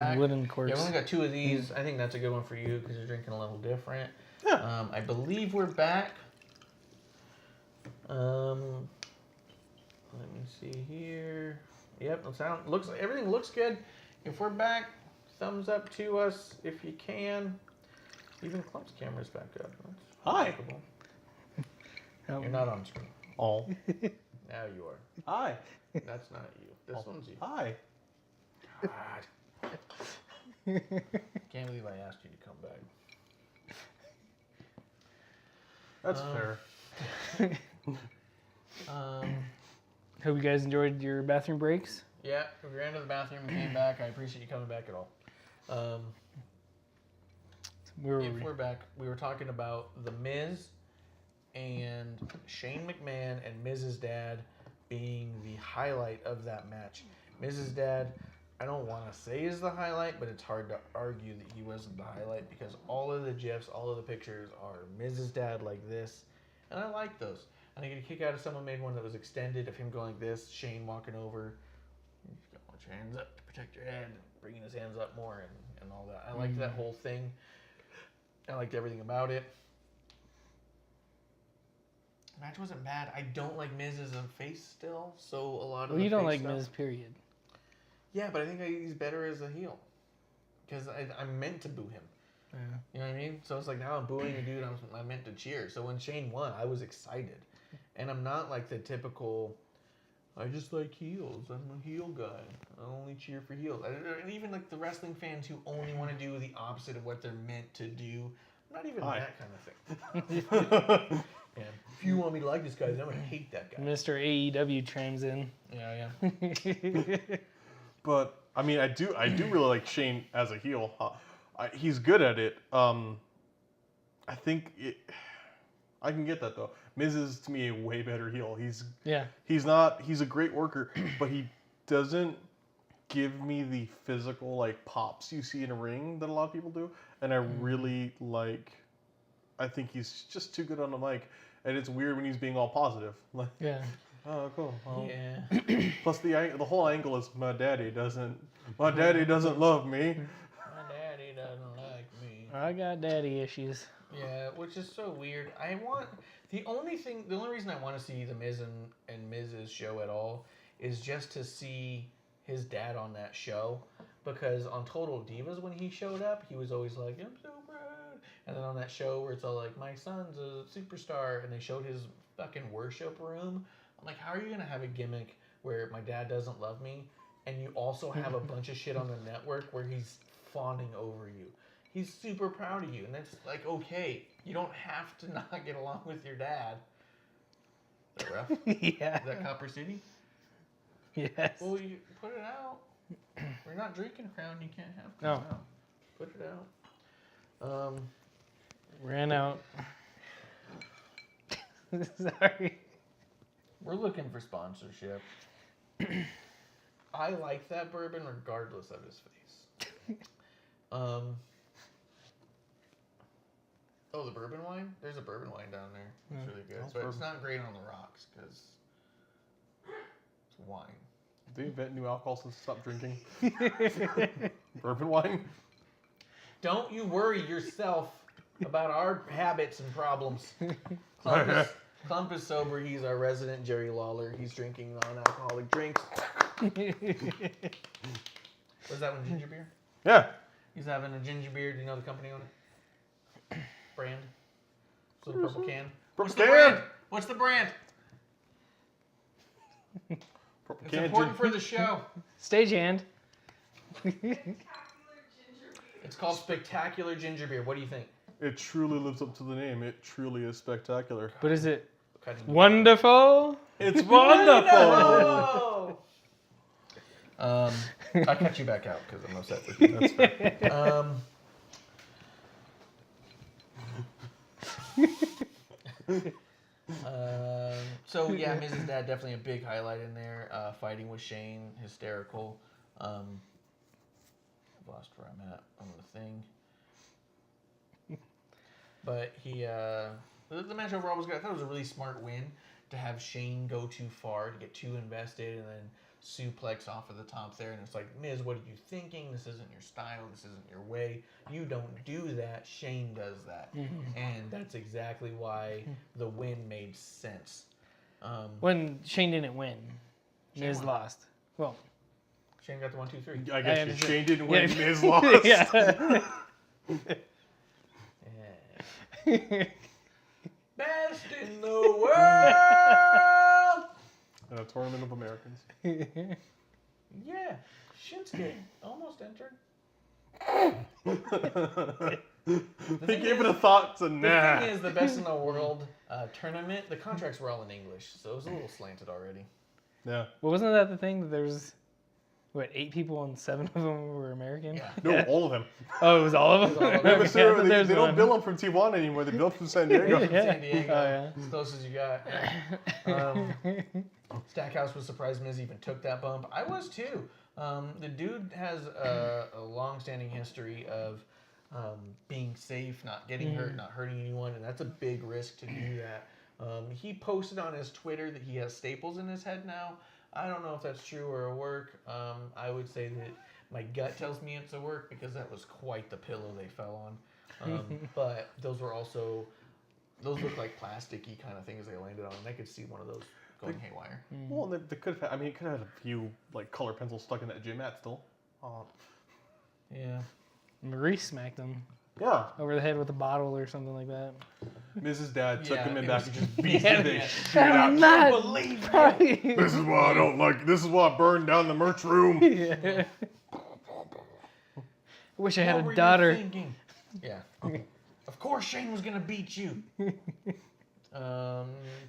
Wooden course. Yeah, we only got 2 of these. I think that's a good one for you because you're drinking a little different. Yeah. I believe we're back. Let me see here. Yep, everything looks good. If we're back, thumbs up to us if you can. Even Clump's camera's back up. That's Hi. You're not on screen. Oh. Now you are. Hi. That's not you. This one's you. Hi. God. Can't believe I asked you to come back. That's fair. Hope you guys enjoyed your bathroom breaks. Yeah, we ran to the bathroom and came back. I appreciate you coming back at all. We're back. We were talking about The Miz and Shane McMahon and Miz's dad being the highlight of that match. Miz's dad, I don't want to say is the highlight, but it's hard to argue that he wasn't the highlight because all of the GIFs, all of the pictures are Miz's dad like this, and I like those. And I get a kick out of someone made one that was extended of him going like this, Shane walking over, you got to put your hands up to protect your head, bringing his hands up more and all that. I liked that whole thing. I liked everything about it. The match wasn't bad. I don't like Miz as a face still, so a lot of you don't like Miz, period. Yeah, but I think he's better as a heel. Because I'm meant to boo him. Yeah. You know what I mean? So it's like now I'm booing a dude I'm meant to cheer. So when Shane won, I was excited. And I'm not like the typical, I just like heels. I'm a heel guy. I only cheer for heels. And even like the wrestling fans who only want to do the opposite of what they're meant to do. I'm not even that kind of thing. Yeah. If you want me to like this guy, then I'm going to hate that guy. Mr. AEW chimes in. Yeah. But I mean, I do really like Shane as a heel. He's good at it. I think I can get that though. Miz is to me a way better heel. He's a great worker, but he doesn't give me the physical like pops you see in a ring that a lot of people do. And I really I think he's just too good on the mic. And it's weird when he's being all positive. Like, oh, cool. Well, yeah. Plus the whole angle is my daddy doesn't love me. My daddy doesn't like me. I got daddy issues. Yeah, which is so weird. The only reason I want to see the Miz and Miz's show at all is just to see his dad on that show. Because on Total Divas when he showed up, he was always like, I'm so proud. And then on that show where it's all like, my son's a superstar, and they showed his fucking worship room. I'm like, how are you going to have a gimmick where my dad doesn't love me, and you also have a bunch of shit on the network where he's fawning over you? He's super proud of you, and that's like, okay, you don't have to not get along with your dad. Is that rough? Yeah. Is that Copper City? Yes. Well, you put it out. We're not drinking Crown, you can't have Crown. No. Put it out. Ran out. Sorry. We're looking for sponsorship. I like that bourbon regardless of his face. The bourbon wine? There's a bourbon wine down there. It's really good. But it's not great on the rocks because it's wine. Did they invent new alcohol since I stopped drinking? Bourbon wine? Don't you worry yourself about our habits and problems. Clump is sober. He's our resident Jerry Lawler. He's drinking non-alcoholic drinks. Was that one ginger beer? Yeah. He's having a ginger beer. Do you know the company on it? Brand? So the purple can. What's the brand? What's the brand? It's important for the show. Stagehand. It's called Spectacular Ginger Beer. What do you think? It truly lives up to the name. It truly is spectacular. But is it wonderful? It's wonderful! I'll cut you back out because I'm upset with you. That's fair. So yeah, Miz's dad definitely a big highlight in there. Fighting with Shane, hysterical. I've lost where I'm at on the thing. But the match overall was good. I thought it was a really smart win to have Shane go too far, to get too invested, and then suplex off of the top there, and it's like, Miz, what are you thinking? This isn't your style. This isn't your way. You don't do that. Shane does that, and that's exactly why the win made sense. When Shane didn't win, Shane Miz won. lost. Well, Shane got the 1, 2, 3. I guess understand. Shane didn't win. Miz lost. Yeah. Best in the world. And a tournament of Americans. Yeah, Shinsuke almost entered. They gave it a thought, so The nah. thing is, the best in the world tournament, the contracts were all in English, so it was a little slanted already. Yeah. Well, wasn't that the thing that there was, 8 people and 7 of them were American? Yeah. No, all of them. Oh, it was all of them? It was all of them. Yeah, Okay, but Sarah, I thought they there was don't one. bill them from Tijuana anymore. They bill them from San Diego. Yeah. San Diego, Oh, yeah. as close as you got. Stackhouse was surprised Miz even took that bump. I was too. The dude has a long-standing history of being safe, not getting hurt, not hurting anyone, and that's a big risk to do that. He posted on his Twitter that he has staples in his head now. I don't know if that's true or a work. I would say that my gut tells me it's a work because that was quite the pillow they fell on. But those look like plasticky kind of things they landed on, and I could see one of those going haywire. Well, they could have. I mean, it could have had a few like color pencils stuck in that gym mat still. Yeah. Marie smacked him Yeah. over the head with a bottle or something like that. Mrs. Dad took Yeah, him in it back was- and just beat Yeah, the yeah. shit out. not believe This is why I don't like. This is why I burned down the merch room. Yeah. I wish I had What a were you daughter. thinking? Yeah. Of course Shane was gonna beat you.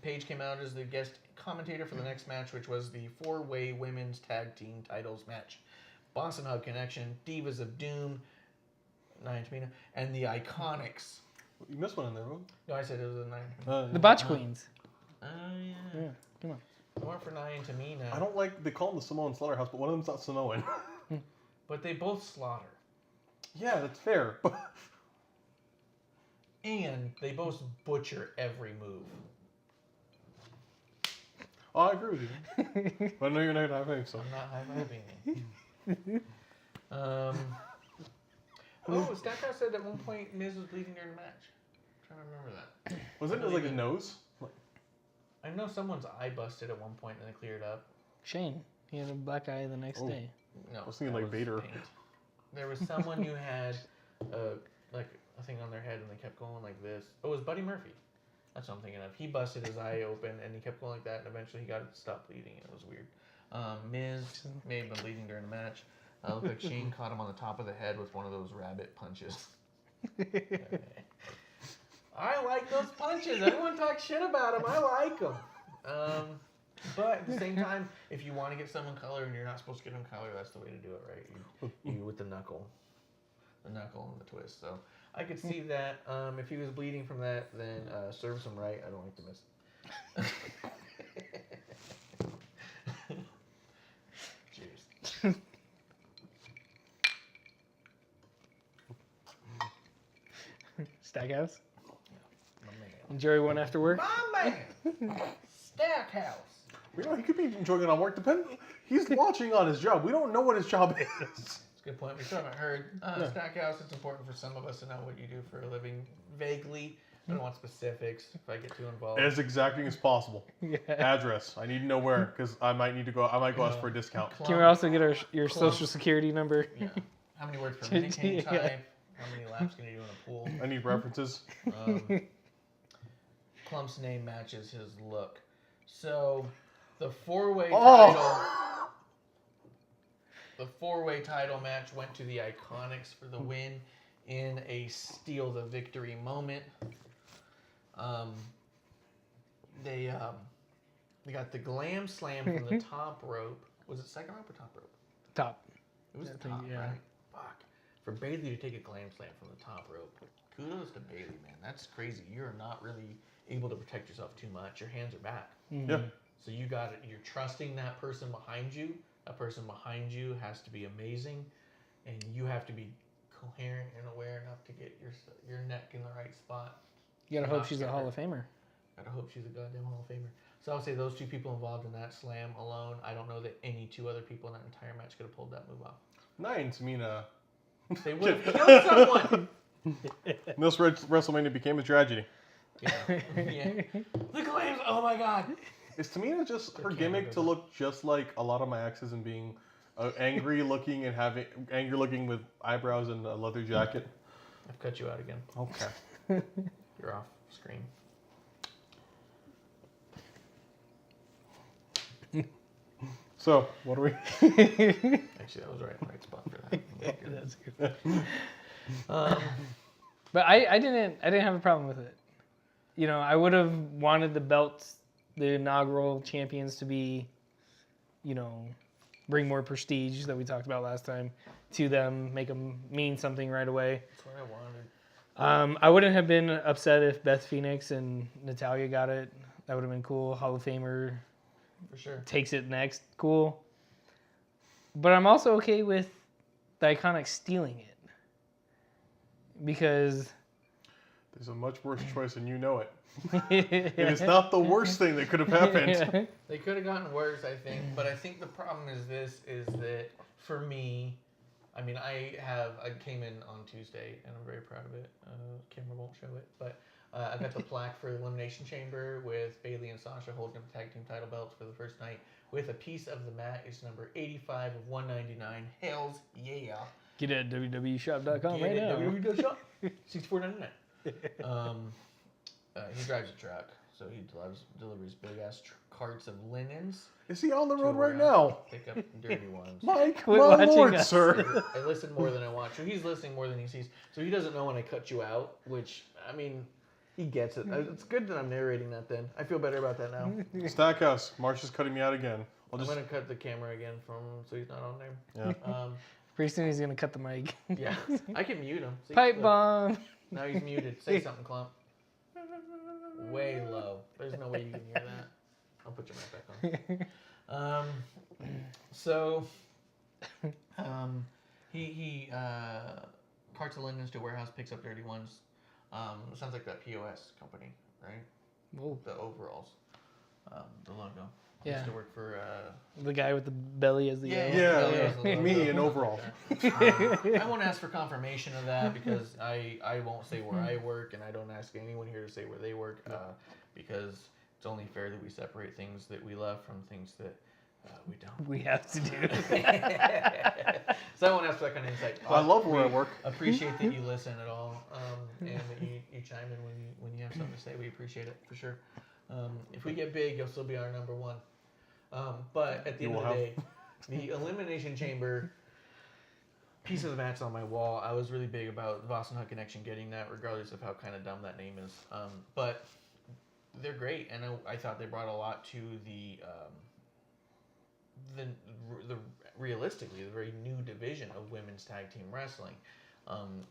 Paige came out as the guest commentator for the next match, which was the 4-way women's tag team titles match. Boston Hub Connection, Divas of Doom, Nia Tamina, and the Iconics. You missed one in there, Rob. No, I said it was a Nia. The Botch Queens. Oh yeah. Yeah, come on. I went for Nia and Tamina. I don't like. They call them the Samoan Slaughterhouse, but one of them's not Samoan. But they both slaughter. Yeah, that's fair. And they both butcher every move. Oh, I agree with you. But I know you're not high-fiving, so. I'm not high-fiving you. Stackhouse said at one point Miz was bleeding during the match. I'm trying to remember that. Wasn't it like a nose? Like, I know someone's eye busted at one point and then it cleared up. Shane. He had a black eye the next day. No, I was thinking that like Vader. paint. There was someone who had like a thing on their head and they kept going like this. Oh, it was Buddy Murphy. That's what I'm thinking of. He busted his eye open and he kept going like that and eventually he got it to stop bleeding. It was weird. Miz may have been bleeding during the match. Looked like Shane caught him on the top of the head with one of those rabbit punches. I like those punches. Everyone talks shit about them. I like them. But at the same time, if you want to get someone color and you're not supposed to get them color, that's the way to do it, right? You with the knuckle and the twist. So I could see that. If he was bleeding from that, then service him right. I don't like to miss. Cheers. Stackhouse. My man. Enjoy one after work. My man. Stackhouse. you know, he could be enjoying it on work. He's watching on his job. We don't know what his job is. That's a good point. We still haven't heard. Stackhouse, it's important for some of us to know what you do for a living vaguely. I don't want specifics if I get too involved. As exacting as possible. Yeah. Address. I need to know where, because I might need to go. I might go ask for a discount. Can we also get your social security number? Yeah. How many words per minute can you type? How many laps can you do in a pool? I need references. Clump's name matches his look. So, the four-way title match went to the Iconics for the win in a steal the victory moment. They got the glam slam from the top rope. Was it second rope or top rope? Top. It was I the think, top, yeah. right? Fuck. For Bailey to take a glam slam from the top rope, kudos to Bailey, man. That's crazy. You're not really able to protect yourself too much. Your hands are back. Yeah. So you got it. You're trusting that person behind you. That person behind you has to be amazing, and you have to be coherent and aware enough to get your neck in the right spot. You gotta Not hope she's a scared. Hall of Famer. Gotta hope she's a goddamn Hall of Famer. So I'll say those 2 people involved in that slam alone. I don't know that any 2 other people in that entire match could have pulled that move off. Nia and Tamina. They would have killed someone. This WrestleMania became a tragedy. Yeah. The claims. Oh my god. Is Tamina just her gimmick to look just like a lot of my exes and being angry looking and having angry looking with eyebrows and a leather jacket? I've cut you out again. Okay. You're off screen. So, what are we? Actually, that was right spot for that. Yeah, that's good. But I didn't have a problem with it. You know, I would have wanted the belts, the inaugural champions, to be, you know, bring more prestige that we talked about last time to them, make them mean something right away. That's what I wanted. I wouldn't have been upset if Beth Phoenix and Natalya got it. That would have been cool. Hall of Famer For sure. takes it next. Cool. But I'm also okay with the Iconics stealing it. Because There's a much worse choice and you know it. It is not the worst thing that could have happened. They could have gotten worse, I think. But I think the problem is that for me, I mean, I came in on Tuesday, and I'm very proud of it. Camera won't show it, but I got the plaque for the Elimination Chamber with Bayley and Sasha holding up the tag team title belts for the first night with a piece of the mat. It's number 85 of 199. Hells yeah. Get it at www.shop.com right now. www.shop. $64.99. He drives a truck, so he delivers big ass carts of linens. Is he on the to road right warehouse, now? Pick up dirty ones. Mike, Quit my watching lord, us. sir. I listen more than I watch. So he's listening more than he sees. So he doesn't know when I cut you out, which, I mean, he gets it. It's good that I'm narrating that then. I feel better about that now. Stackhouse, Marsh is cutting me out again. I'm going to cut the camera again so he's not on there. Yeah. Pretty soon he's going to cut the mic. Yeah. I can mute him. See, Pipe look. bomb. Now he's muted. Say something, Clump. Way low. There's no way you can hear that. I'll put your mic back on. He carts the linens to warehouse, picks up dirty ones. Sounds like that POS company, right? Whoa. The overalls, the logo. Yeah. Used to work for. The guy with the belly as the Yeah, yellow. Yeah, yeah. me in overall. I won't ask for confirmation of that because I won't say where I work, and I don't ask anyone here to say where they work because it's only fair that we separate things that we love from things that we don't. We have to do. So I won't ask for that kind of insight. I love where I work. Appreciate that you listen at all, and that you chime in when you have something to say. We appreciate it for sure. If we get big, you'll still be our number one. But at the end of the day, the Elimination Chamber piece of the match on my wall, I was really big about the Boston Hut Connection getting that, regardless of how kind of dumb that name is. But they're great, and I thought they brought a lot to the realistically the very new division of women's tag team wrestling.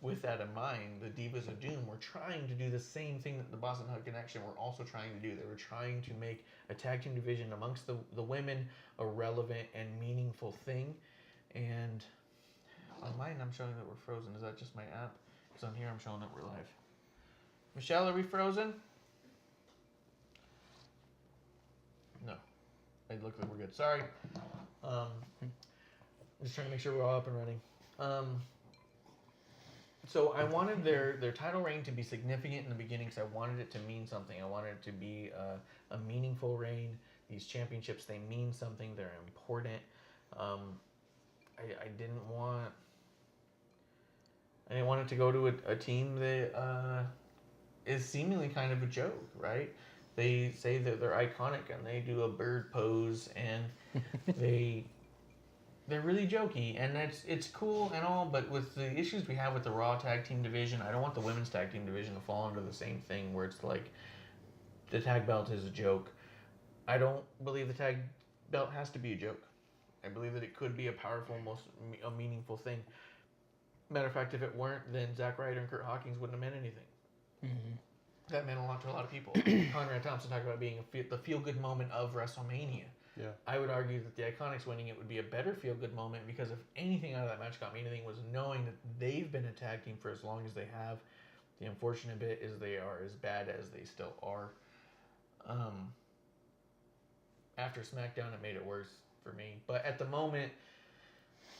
With that in mind, the Divas of Doom were trying to do the same thing that the Boston Hut Connection were also trying to do. They were trying to make a tag team division amongst the women a relevant and meaningful thing. And on mine, I'm showing that we're frozen. Is that just my app? Because on here, I'm showing that we're live. Michelle, are we frozen? No. It looks like we're good. Sorry. Just trying to make sure we're all up and running. So I wanted their title reign to be significant in the beginning because I wanted it to mean something. I wanted it to be a meaningful reign. These championships, they mean something. They're important. I didn't want it to go to a team that is seemingly kind of a joke, right? They say that they're iconic and they do a bird pose and they're really jokey, and it's cool and all, but with the issues we have with the Raw tag team division, I don't want the women's tag team division to fall under the same thing where it's like the tag belt is a joke. I don't believe the tag belt has to be a joke. I believe that it could be a powerful, a meaningful thing. Matter of fact, if it weren't, then Zack Ryder and Kurt Hawkins wouldn't have meant anything. Mm-hmm. That meant a lot to a lot of people. Conrad Thompson talked about being the feel-good moment of WrestleMania. Yeah. I would argue that the Iconics winning it would be a better feel-good moment because if anything out of that match got me anything was knowing that they've been a tag team for as long as they have. The unfortunate bit is they are as bad as they still are. After SmackDown, it made it worse for me. But at the moment,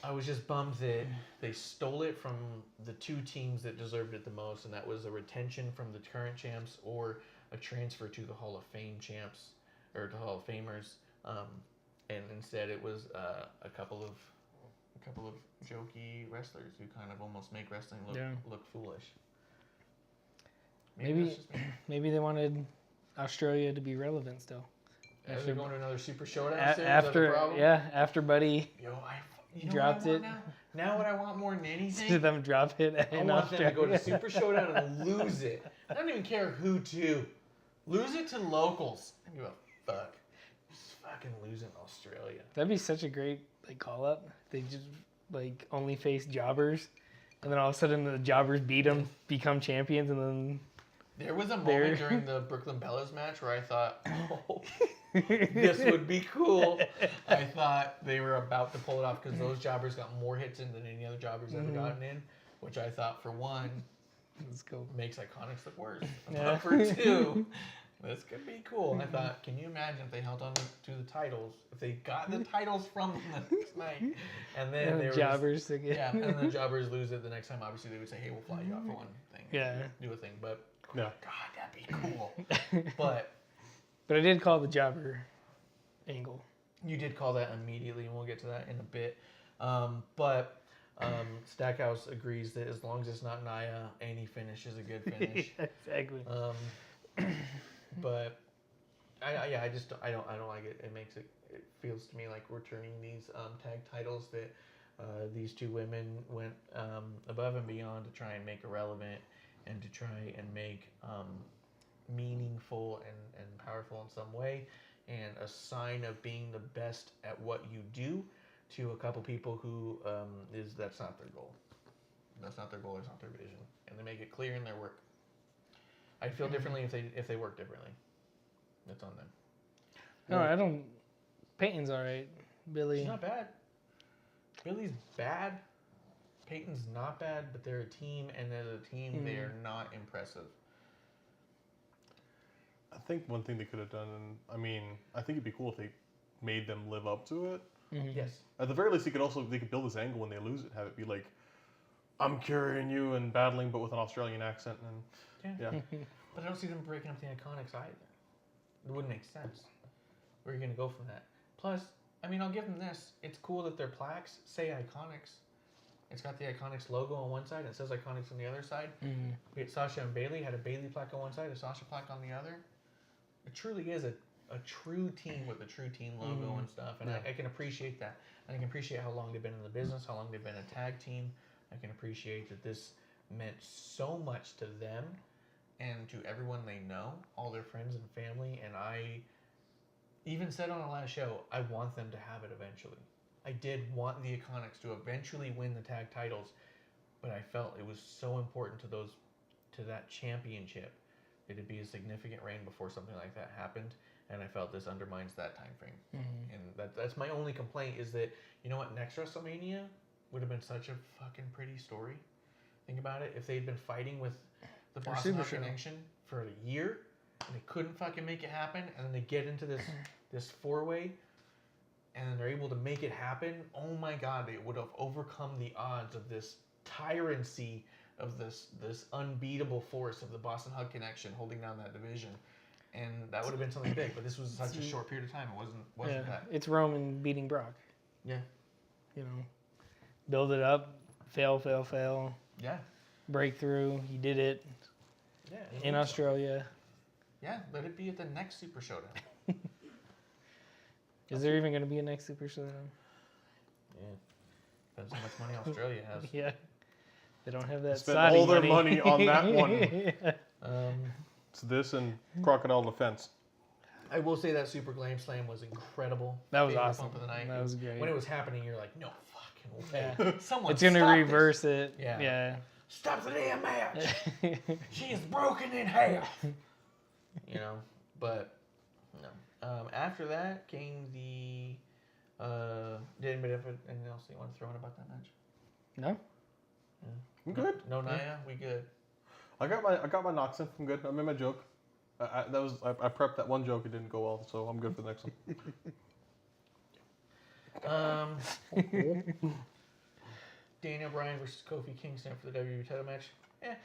I was just bummed that they stole it from the two teams that deserved it the most, and that was a retention from the current champs or a transfer to the Hall of Fame champs or the Hall of Famers. And instead, it was a couple of jokey wrestlers who kind of almost make wrestling look foolish. Maybe they wanted Australia to be relevant still. Are they going to another Super Showdown soon? After Buddy dropped it. Now what I want more than anything, see them drop it I want them to go to Super Showdown and lose it. I don't even care who to. Lose it to locals. I don't give a fuck. Just fucking lose in Australia. That'd be such a great call up. They just only face jobbers, and then all of a sudden the jobbers beat them, become champions, and then there was a moment during the Brooklyn Bellas match where I thought, oh, this would be cool. I thought they were about to pull it off because those jobbers got more hits in than any other jobbers ever gotten in, which I thought for one, let's go, makes Iconics look worse. But for two, this could be cool. And I thought, can you imagine if they held on to the titles, if they got the titles from them the next night, and then they jobbers and then the jobbers lose it the next time. Obviously, they would say, hey, we'll fly you out for one thing. Do a thing, but God, that'd be cool. But I did call the jobber angle. You did call that immediately, and we'll get to that in a bit. But Stackhouse agrees that as long as it's not Nia, any finish is a good finish. Exactly. But I don't like it. It feels to me like we're turning these tag titles that these two women went above and beyond to try and make irrelevant and to try and make meaningful and powerful in some way, and a sign of being the best at what you do to a couple people who that's not their goal. That's not their goal. It's not their vision, and they make it clear in their work. I'd feel differently if they work differently. That's on them. No, I don't. Peyton's all right. Billy. She's not bad. Billy's bad. Peyton's not bad, but they're a team, and as a team, they are not impressive. I think one thing they could have done, and I think it'd be cool if they made them live up to it. Mm-hmm. Yes. At the very least, they could build this angle when they lose it, have it be like, I'm carrying you and battling, but with an Australian accent, and yeah. But I don't see them breaking up the Iconics either. It wouldn't make sense. Where are you going to go from that? Plus, I'll give them this. It's cool that their plaques say Iconics. It's got the Iconics logo on one side. It says Iconics on the other side. Mm-hmm. Sasha and Bailey had a Bailey plaque on one side, a Sasha plaque on the other. It truly is a true team with a true team logo and stuff. And I can appreciate that. And I can appreciate how long they've been in the business, how long they've been a tag team. I can appreciate that this meant so much to them and to everyone they know, all their friends and family. And I even said on the last show, I want them to have it eventually. I did want the Iconics to eventually win the tag titles, but I felt it was so important to that championship that it'd be a significant reign before something like that happened, and I felt this undermines that time frame. Mm-hmm. And that's my only complaint is that, you know what, next WrestleMania would have been such a fucking pretty story. Think about it, if they'd been fighting with the Boston Hot Connection for a year, and they couldn't fucking make it happen, and then they get into this four-way, and then they're able to make it happen, oh my God, they would have overcome the odds of this tyranny of this unbeatable force of the Boston Hug Connection holding down that division. And that would have been something big, but this was such a short period of time. It wasn't that. It's Roman beating Brock. Yeah. Build it up, fail. Yeah. Breakthrough, he did it. Yeah. In Australia. Yeah, let it be at the next Super Showdown. Is there even going to be a next Super Showdown? Yeah. Depends how much money Australia has. Yeah. They don't have that Spent Saudi all their money on that one. It's this and Crocodile Defense. I will say that Super Glam Slam was incredible. That was awesome. Bump of the night. That was great. When it was happening, you're like, no fucking way. Yeah. Someone it's going to reverse it. Yeah. Stop the damn match. She is broken in half. But no. After that came the. Did anybody have anything else you want to throw in about that match? No. I'm good. No, Nia, we good. I got my knocks in. I'm good. I made my joke. I prepped that one joke. It didn't go well, so I'm good for the next one. Daniel Bryan versus Kofi Kingston for the WWE title match.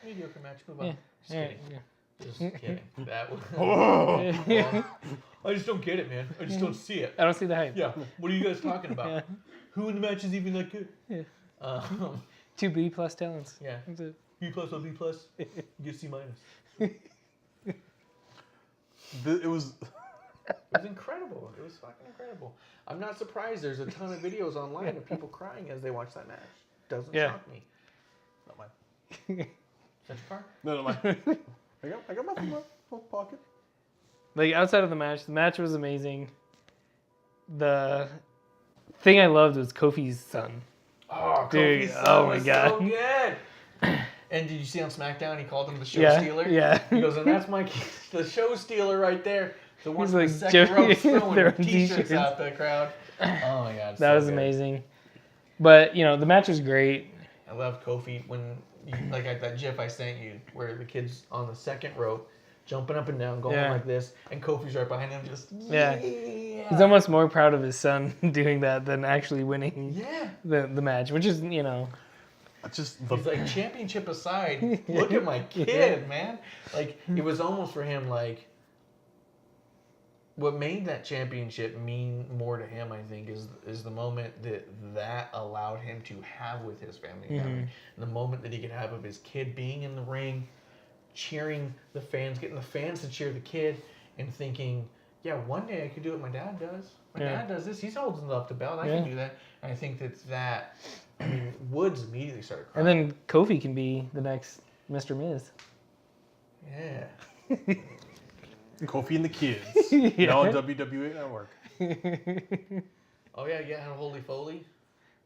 Mediocre match. Move on. Yeah. Just kidding. Yeah. Just kidding. That was. Yeah. I just don't get it, man. I just don't see it. I don't see the hype. Yeah. What are you guys talking about? Yeah. Who in the match is even that good? Yeah. 2 B+ talents. Yeah. That's it. B+ or B+. You get C-. It was. It was incredible. It was fucking incredible. I'm not surprised. There's a ton of videos online of people crying as they watch that match. Doesn't shock me. Not mine. Is that your car? No, not mine. I got my pocket. Like, outside of the match was amazing. The thing I loved was Kofi's son. Oh, Dude, Kofi's oh son my was God. so good. And did you see on SmackDown he called him the show Yeah, stealer? yeah. He goes, and that's the show stealer right there. The one He's from like, the second row throwing throwing t-shirts t-shirts. out the crowd. Oh my God. That was amazing. But, you know, the match was great. I love Kofi when, like that GIF I sent you, where the kid's on the second rope, jumping up and down, going like this, and Kofi's right behind him, just Yeah. He's almost more proud of his son doing that than actually winning the match, which is, you know. Just He's like, championship aside, look at my kid, man. Like, it was almost for him, like, what made that championship mean more to him, I think, is the moment that allowed him to have with his family. And the moment that he could have of his kid being in the ring, cheering the fans, getting the fans to cheer the kid, and thinking, yeah, one day I could do what my dad does. My dad does this. He's holding up the belt. I can do that. And I think that, I mean, Woods immediately started crying. And then Kofi can be the next Mr. Miz. Yeah. Kofi and the Kids. Now on WWE Network. Oh, yeah, Holy Foley.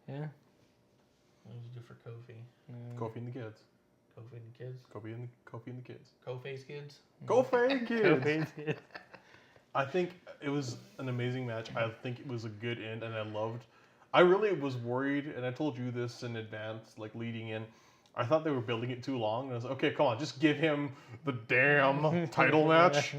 Yeah. What did you do for Kofi? Kofi and the Kids. Kofi and the kids? Kofi and the Kids. Kofi's kids? Kofi and Kids. Kofi's kids. I think it was an amazing match. I think it was a good end, and I really was worried, and I told you this in advance, like leading in. I thought they were building it too long, and I was like, okay, come on, just give him the damn title match.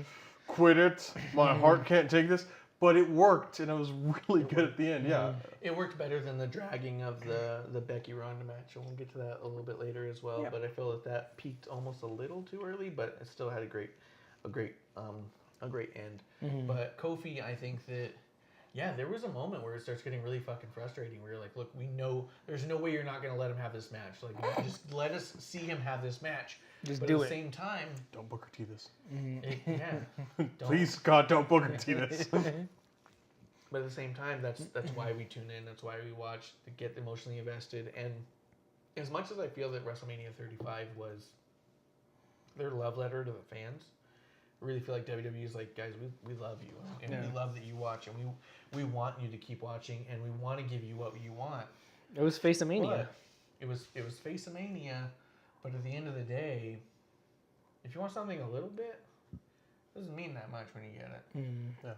Quit it. My heart can't take this. But it worked, and it was really good at the end, yeah. It worked better than the dragging of the Becky Ronda match, and we'll get to that a little bit later as well. Yeah. But I feel that peaked almost a little too early, but it still had a great end. But Kofi, I think that, yeah, there was a moment where it starts getting really fucking frustrating. Where you're like, look, we know there's no way you're not going to let him have this match. Like, just let us see him have this match. Just but do at the it. same time, Don't Booker T this. Please, God, don't Booker T this. But at the same time, that's why we tune in. That's why we watch to get emotionally invested. And as much as I feel that WrestleMania 35 was their love letter to the fans, I really feel like WWE is like, guys, we love you, and we love that you watch, and we want you to keep watching, and we want to give you what you want. It was Face of Mania. It was Face of Mania, but at the end of the day, if you want something a little bit, it doesn't mean that much when you get it.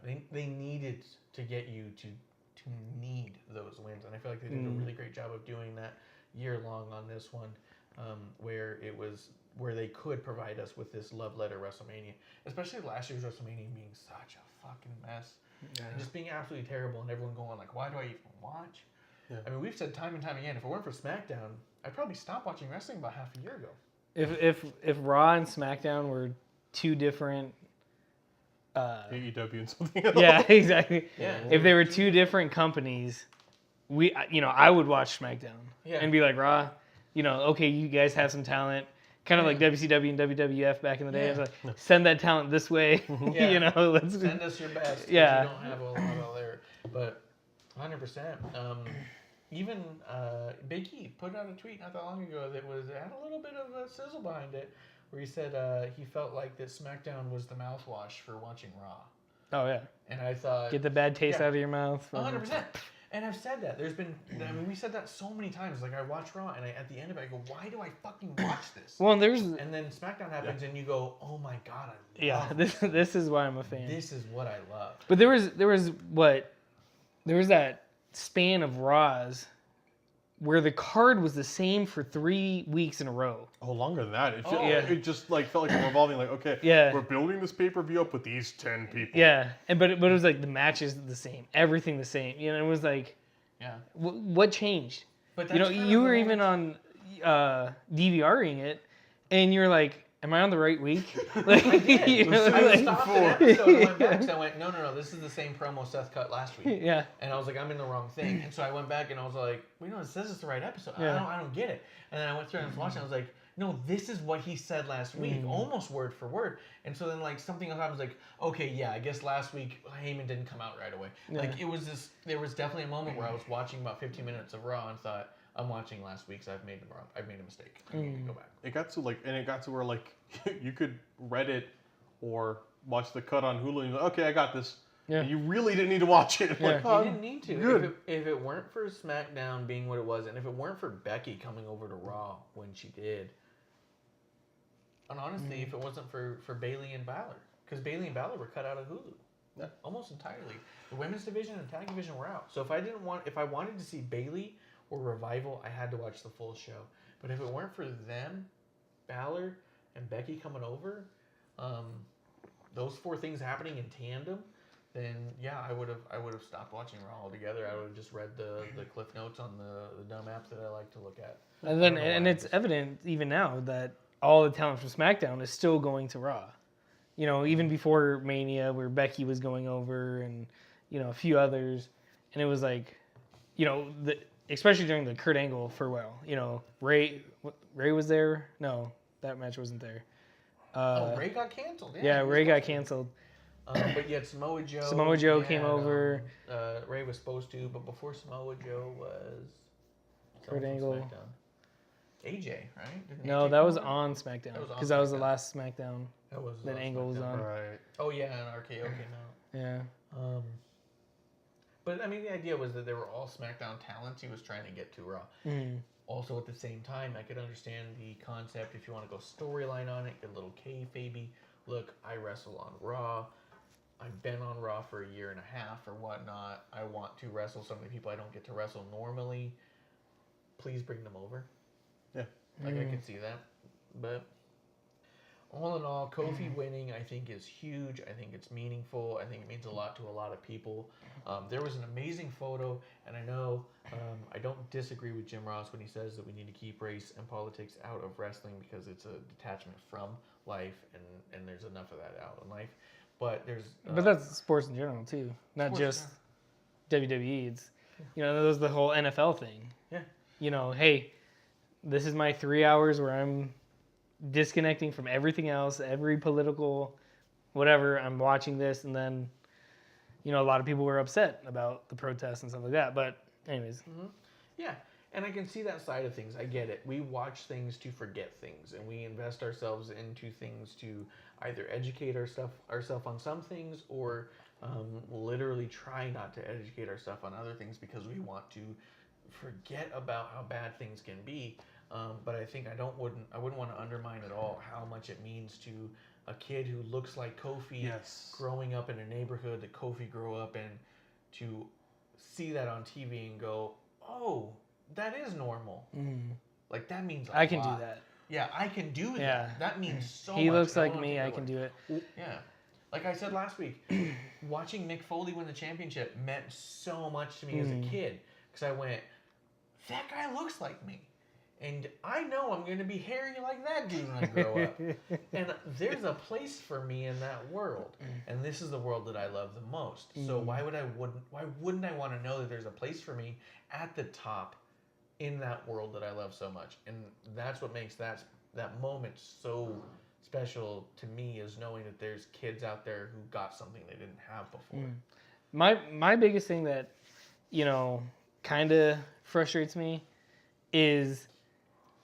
Yeah. They needed to get you to need those wins, and I feel like they did a really great job of doing that year long on this one, where they could provide us with this love letter WrestleMania, especially last year's WrestleMania being such a fucking mess, and just being absolutely terrible, and everyone going like, why do I even watch? Yeah. I mean, we've said time and time again, if it weren't for SmackDown, I'd probably stop watching wrestling about half a year ago. If Raw and SmackDown were two different AEW and something else. Yeah, exactly. Yeah. If they were two different companies, I would watch SmackDown and be like, Raw, okay, you guys have some talent, kind of like WCW and WWF back in the day. It's like, send that talent this way. Let's send us your best. Yeah. You don't have a lot out there, but 100%. Even Big E put out a tweet not that long ago that had a little bit of a sizzle behind it, where he said he felt like that SmackDown was the mouthwash for watching Raw. Oh yeah. And I thought, get the bad taste out of your mouth. 100%. And I've said that. We said that so many times. Like, I watch Raw, and at the end of it, I go, why do I fucking watch this? Well, and then SmackDown happens, and you go, oh my God, I love this is why I'm a fan. This is what I love. But there was that span of Raws where the card was the same for 3 weeks in a row. Oh, longer than that. It just like felt like a revolving. Like, okay, Yeah. we're building this pay-per-view up with these 10 people. Yeah, but it was like the matches the same, everything the same. You know, it was like, Yeah. What changed? But You know, you were even on DVRing it, and you're like, am I on the right week? Like, I did. you know, I like, stopped an episode and went back. So I went, no, this is the same promo Seth cut last week. yeah, And I was like, I'm in the wrong thing. And so I went back and I was like, wait, no, it says it's the right episode. Yeah. I don't get it. And then I went through and I was watching. I was like, no, this is what he said last week, almost word for word. And so then like something else happened. I was like, okay, yeah, I guess last week Heyman didn't come out right away. Yeah. Like it was this. There was definitely a moment where I was watching about 15 minutes of Raw and thought, I'm watching last week's. I've made a mistake. I need to go back. It got to where like you could Reddit or watch the cut on Hulu. And you're like, okay, I got this. Yeah. And you really didn't need to watch it. Yeah. Like, oh, You didn't need to. Good. If it weren't for SmackDown being what it was, and if it weren't for Becky coming over to Raw when she did, and honestly, if it wasn't for Bayley and Balor, because Bayley and Balor were cut out of Hulu, Yeah. almost entirely. The women's division and tag division were out. So if I wanted to see Bayley or Revival, I had to watch the full show. But if it weren't for them, Balor and Becky coming over, those 4 things happening in tandem, then yeah, I would have stopped watching Raw altogether. I would have just read the cliff notes on the dumb apps that I like to look at. and it's evident even now that all the talent from SmackDown is still going to Raw. You know, even before Mania, where Becky was going over, and you know a few others, and it was like, you know, especially during the Kurt Angle farewell. You know, Ray was there. No, that match wasn't there. Ray got canceled. Yeah, Ray got canceled. But yet Samoa Joe. Samoa Joe came over. Ray was supposed to, but before Samoa Joe was Kurt Angle. SmackDown. AJ, right? Didn't No, AJ that come was over? on SmackDown That was on because that was the SmackDown. last SmackDown that on Angle was SmackDown. on. right. Oh yeah, and RKO came out. Yeah. But I mean, the idea was that they were all SmackDown talents he was trying to get to Raw. Mm. Also, at the same time, I could understand the concept if you want to go storyline on it, get a little kayfabe. Look, I wrestle on Raw. I've been on Raw for a year and a half or whatnot. I want to wrestle some of the people I don't get to wrestle normally. Please bring them over. Yeah. Like, I can see that. But all in all, Kofi winning, I think, is huge. I think it's meaningful. I think it means a lot to a lot of people. There was an amazing photo, and I know I don't disagree with Jim Ross when he says that we need to keep race and politics out of wrestling because it's a detachment from life, and there's enough of that out in life. But there's... But that's sports in general, too. Not sports, just WWE. It's, you know, there's the whole NFL thing. Yeah. You know, hey, this is my 3 hours where I'm disconnecting from everything else, every political whatever. I'm watching this, and then, you know, a lot of people were upset about the protests and stuff like that. But anyways. Mm-hmm. Yeah, and I can see that side of things. I get it. We watch things to forget things, and we invest ourselves into things to either educate ourselves on some things or literally try not to educate ourselves on other things because we want to forget about how bad things can be. But I think I wouldn't want to undermine at all how much it means to a kid who looks like Kofi growing up in a neighborhood that Kofi grew up in, to see that on TV and go, oh, that is normal. Mm. Like, that means a I can lot. do that. Yeah, I can do that. Yeah. That means so much. He looks I like don't me. know I if can it do it. Yeah. Like I said last week, watching Mick Foley win the championship meant so much to me as a kid. Because I went, that guy looks like me. And I know I'm going to be hairy like that dude when I grow up. And there's a place for me in that world. And this is the world that I love the most. So why wouldn't I want to know that there's a place for me at the top in that world that I love so much? And that's what makes that moment so special to me, is knowing that there's kids out there who got something they didn't have before. My biggest thing that, you know, kind of frustrates me is,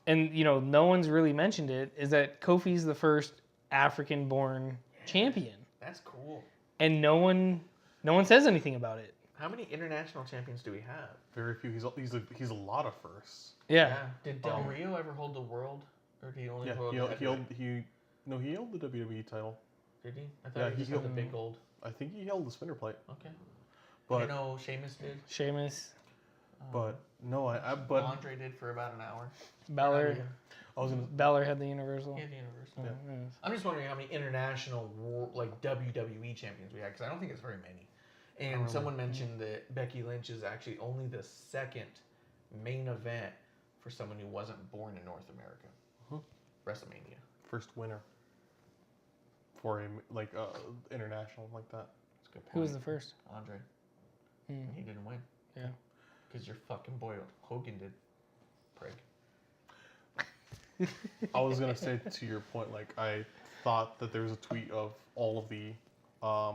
and you know, no one's really mentioned it, is that Kofi's the first African-born champion, That's cool. and no one says anything about it. How many international champions do we have? Very few. He's a lot of firsts. Yeah. Did Del Rio ever hold the world, or did he only hold he the held he held the WWE title. Did he? I thought he just held the big gold. I think he held the spinner plate. Okay. But I know Sheamus did. Sheamus. But no, but Andre did for about an hour. Balor. I was gonna. Balor had the Universal. He had the Universal. Yeah. I'm just wondering how many international like WWE champions we had, because I don't think it's very many. And someone mentioned that Becky Lynch is actually only the second main event for someone who wasn't born in North America. WrestleMania. First winner for a international like that. That's a good point. Who was the first? Andre. He didn't win. Yeah. Because your fucking boy Hogan did. Prick. I was gonna say to your point, like I thought that there was a tweet of all of the I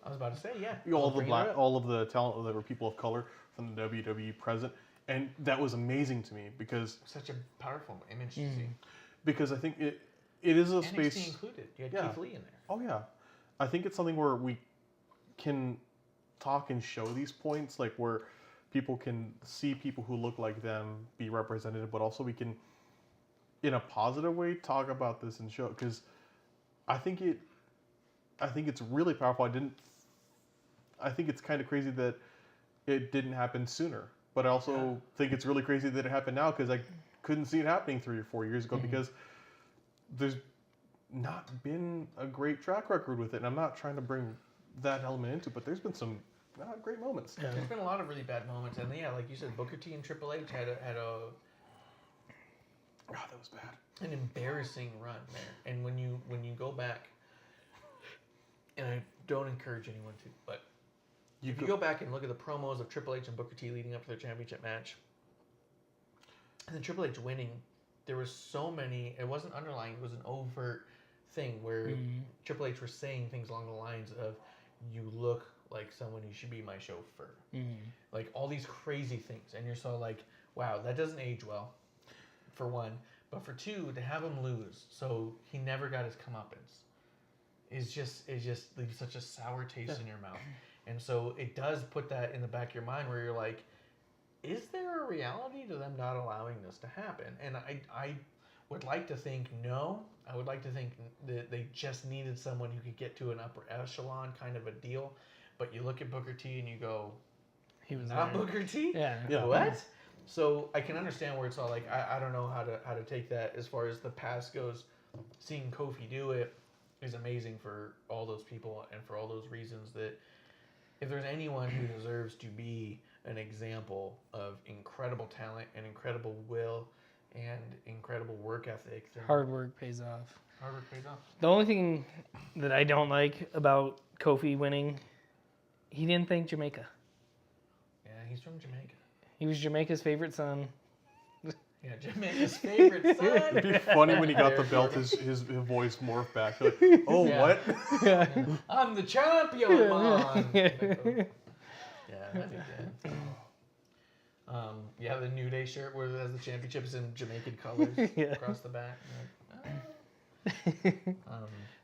was about to say, yeah. all of the talent that were people of color from the WWE present, and that was amazing to me because Such a powerful image to see. because I think it is a NXT space. included. You had Yeah. Keith Lee in there. Oh yeah, I think it's something where we can talk and show these points, like where people can see people who look like them be represented, but also we can, in a positive way, talk about this and show, because I think it's really powerful. I think it's kind of crazy that it didn't happen sooner, but I also think it's really crazy that it happened now, because I couldn't see it happening 3 or 4 years ago because there's not been a great track record with it, and I'm not trying to bring that element into it, but there's been some great moments. Yeah. There's been a lot of really bad moments, and yeah, like you said, Booker T and Triple H had God, that was bad. an embarrassing run there. And when you go back, and I don't encourage anyone to, but if you go back and look at the promos of Triple H and Booker T leading up to their championship match, and then Triple H winning, there was so many. It wasn't underlying; it was an overt thing where Triple H was saying things along the lines of, "You look like someone who should be my chauffeur," like all these crazy things, and you're so like, "Wow, that doesn't age well." For one, but for two, to have him lose, so he never got his comeuppance, is just leaves such a sour taste in your mouth, and so it does put that in the back of your mind where you're like, is there a reality to them not allowing this to happen? And I would like to think no. I would like to think that they just needed someone who could get to an upper echelon kind of a deal, but you look at Booker T and you go, He was not there. Booker T? Yeah. What? So I can understand where it's all like, I don't know how to take that as far as the past goes. Seeing Kofi do it is amazing for all those people and for all those reasons, that if there's anyone who deserves to be an example of incredible talent and incredible will and incredible work ethic, then Hard work pays off. hard work pays off. The only thing that I don't like about Kofi winning, he didn't thank Jamaica. Yeah, he's from Jamaica. He was Jamaica's favorite son. Yeah, Jamaica's favorite son. It'd be funny when he got the belt, his voice morphed back. Like, oh, Yeah. what? I'm the champion, man. Yeah, that'd be good. Yeah, the New Day shirt where it has the championships in Jamaican colors across the back.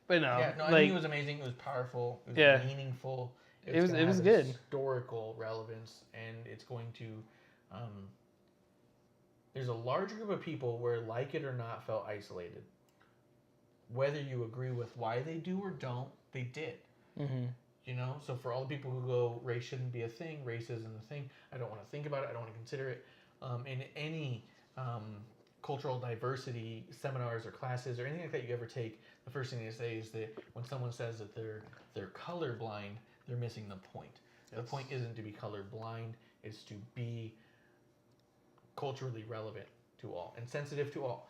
But no, Yeah, no, I like, think it was amazing. It was powerful. It was meaningful. It was- gonna it was have good. Historical relevance, and it's going to. There's a large group of people where, like it or not, felt isolated. Whether you agree with why they do or don't, they did. You know, so for all the people who go, race shouldn't be a thing, race isn't a thing, I don't want to think about it, I don't want to consider it. In any cultural diversity seminars or classes or anything like that you ever take, the first thing they say is that when someone says that they're colorblind, they're missing the point. The point isn't to be colorblind, it's to be culturally relevant to all and sensitive to all.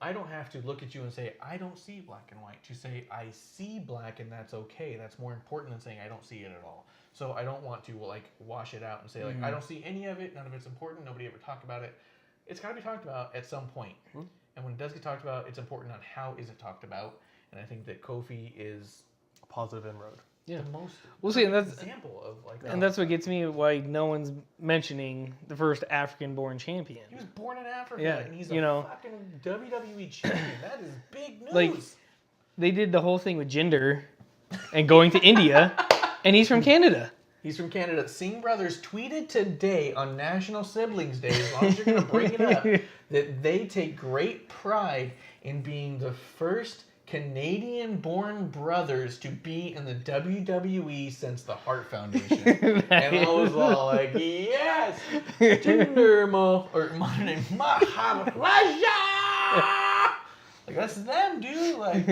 I don't have to look at you and say, I don't see black and white. To say, I see black and that's okay. That's more important than saying, I don't see it at all. So I don't want to like wash it out and say, like, I don't see any of it. None of it's important. Nobody ever talked about it. It's got to be talked about at some point. And when it does get talked about, it's important on how is it talked about. And I think that Kofi is A positive inroad. Yeah. the most We'll see, and that's example of like and that's what gets me why no one's mentioning the first African-born champion. he was born in Africa Yeah, and he's you a know. fucking WWE champion. That is big news. Like, they did the whole thing with gender and going to India, and he's from Canada. He's from Canada. Singh Brothers tweeted today on National Siblings Day, as long as you're going to bring it up, that they take great pride in being the first Canadian-born brothers to be in the WWE since the Hart Foundation. And I was all like, yes! Jinder Maharaja! Like, that's them, dude. Like,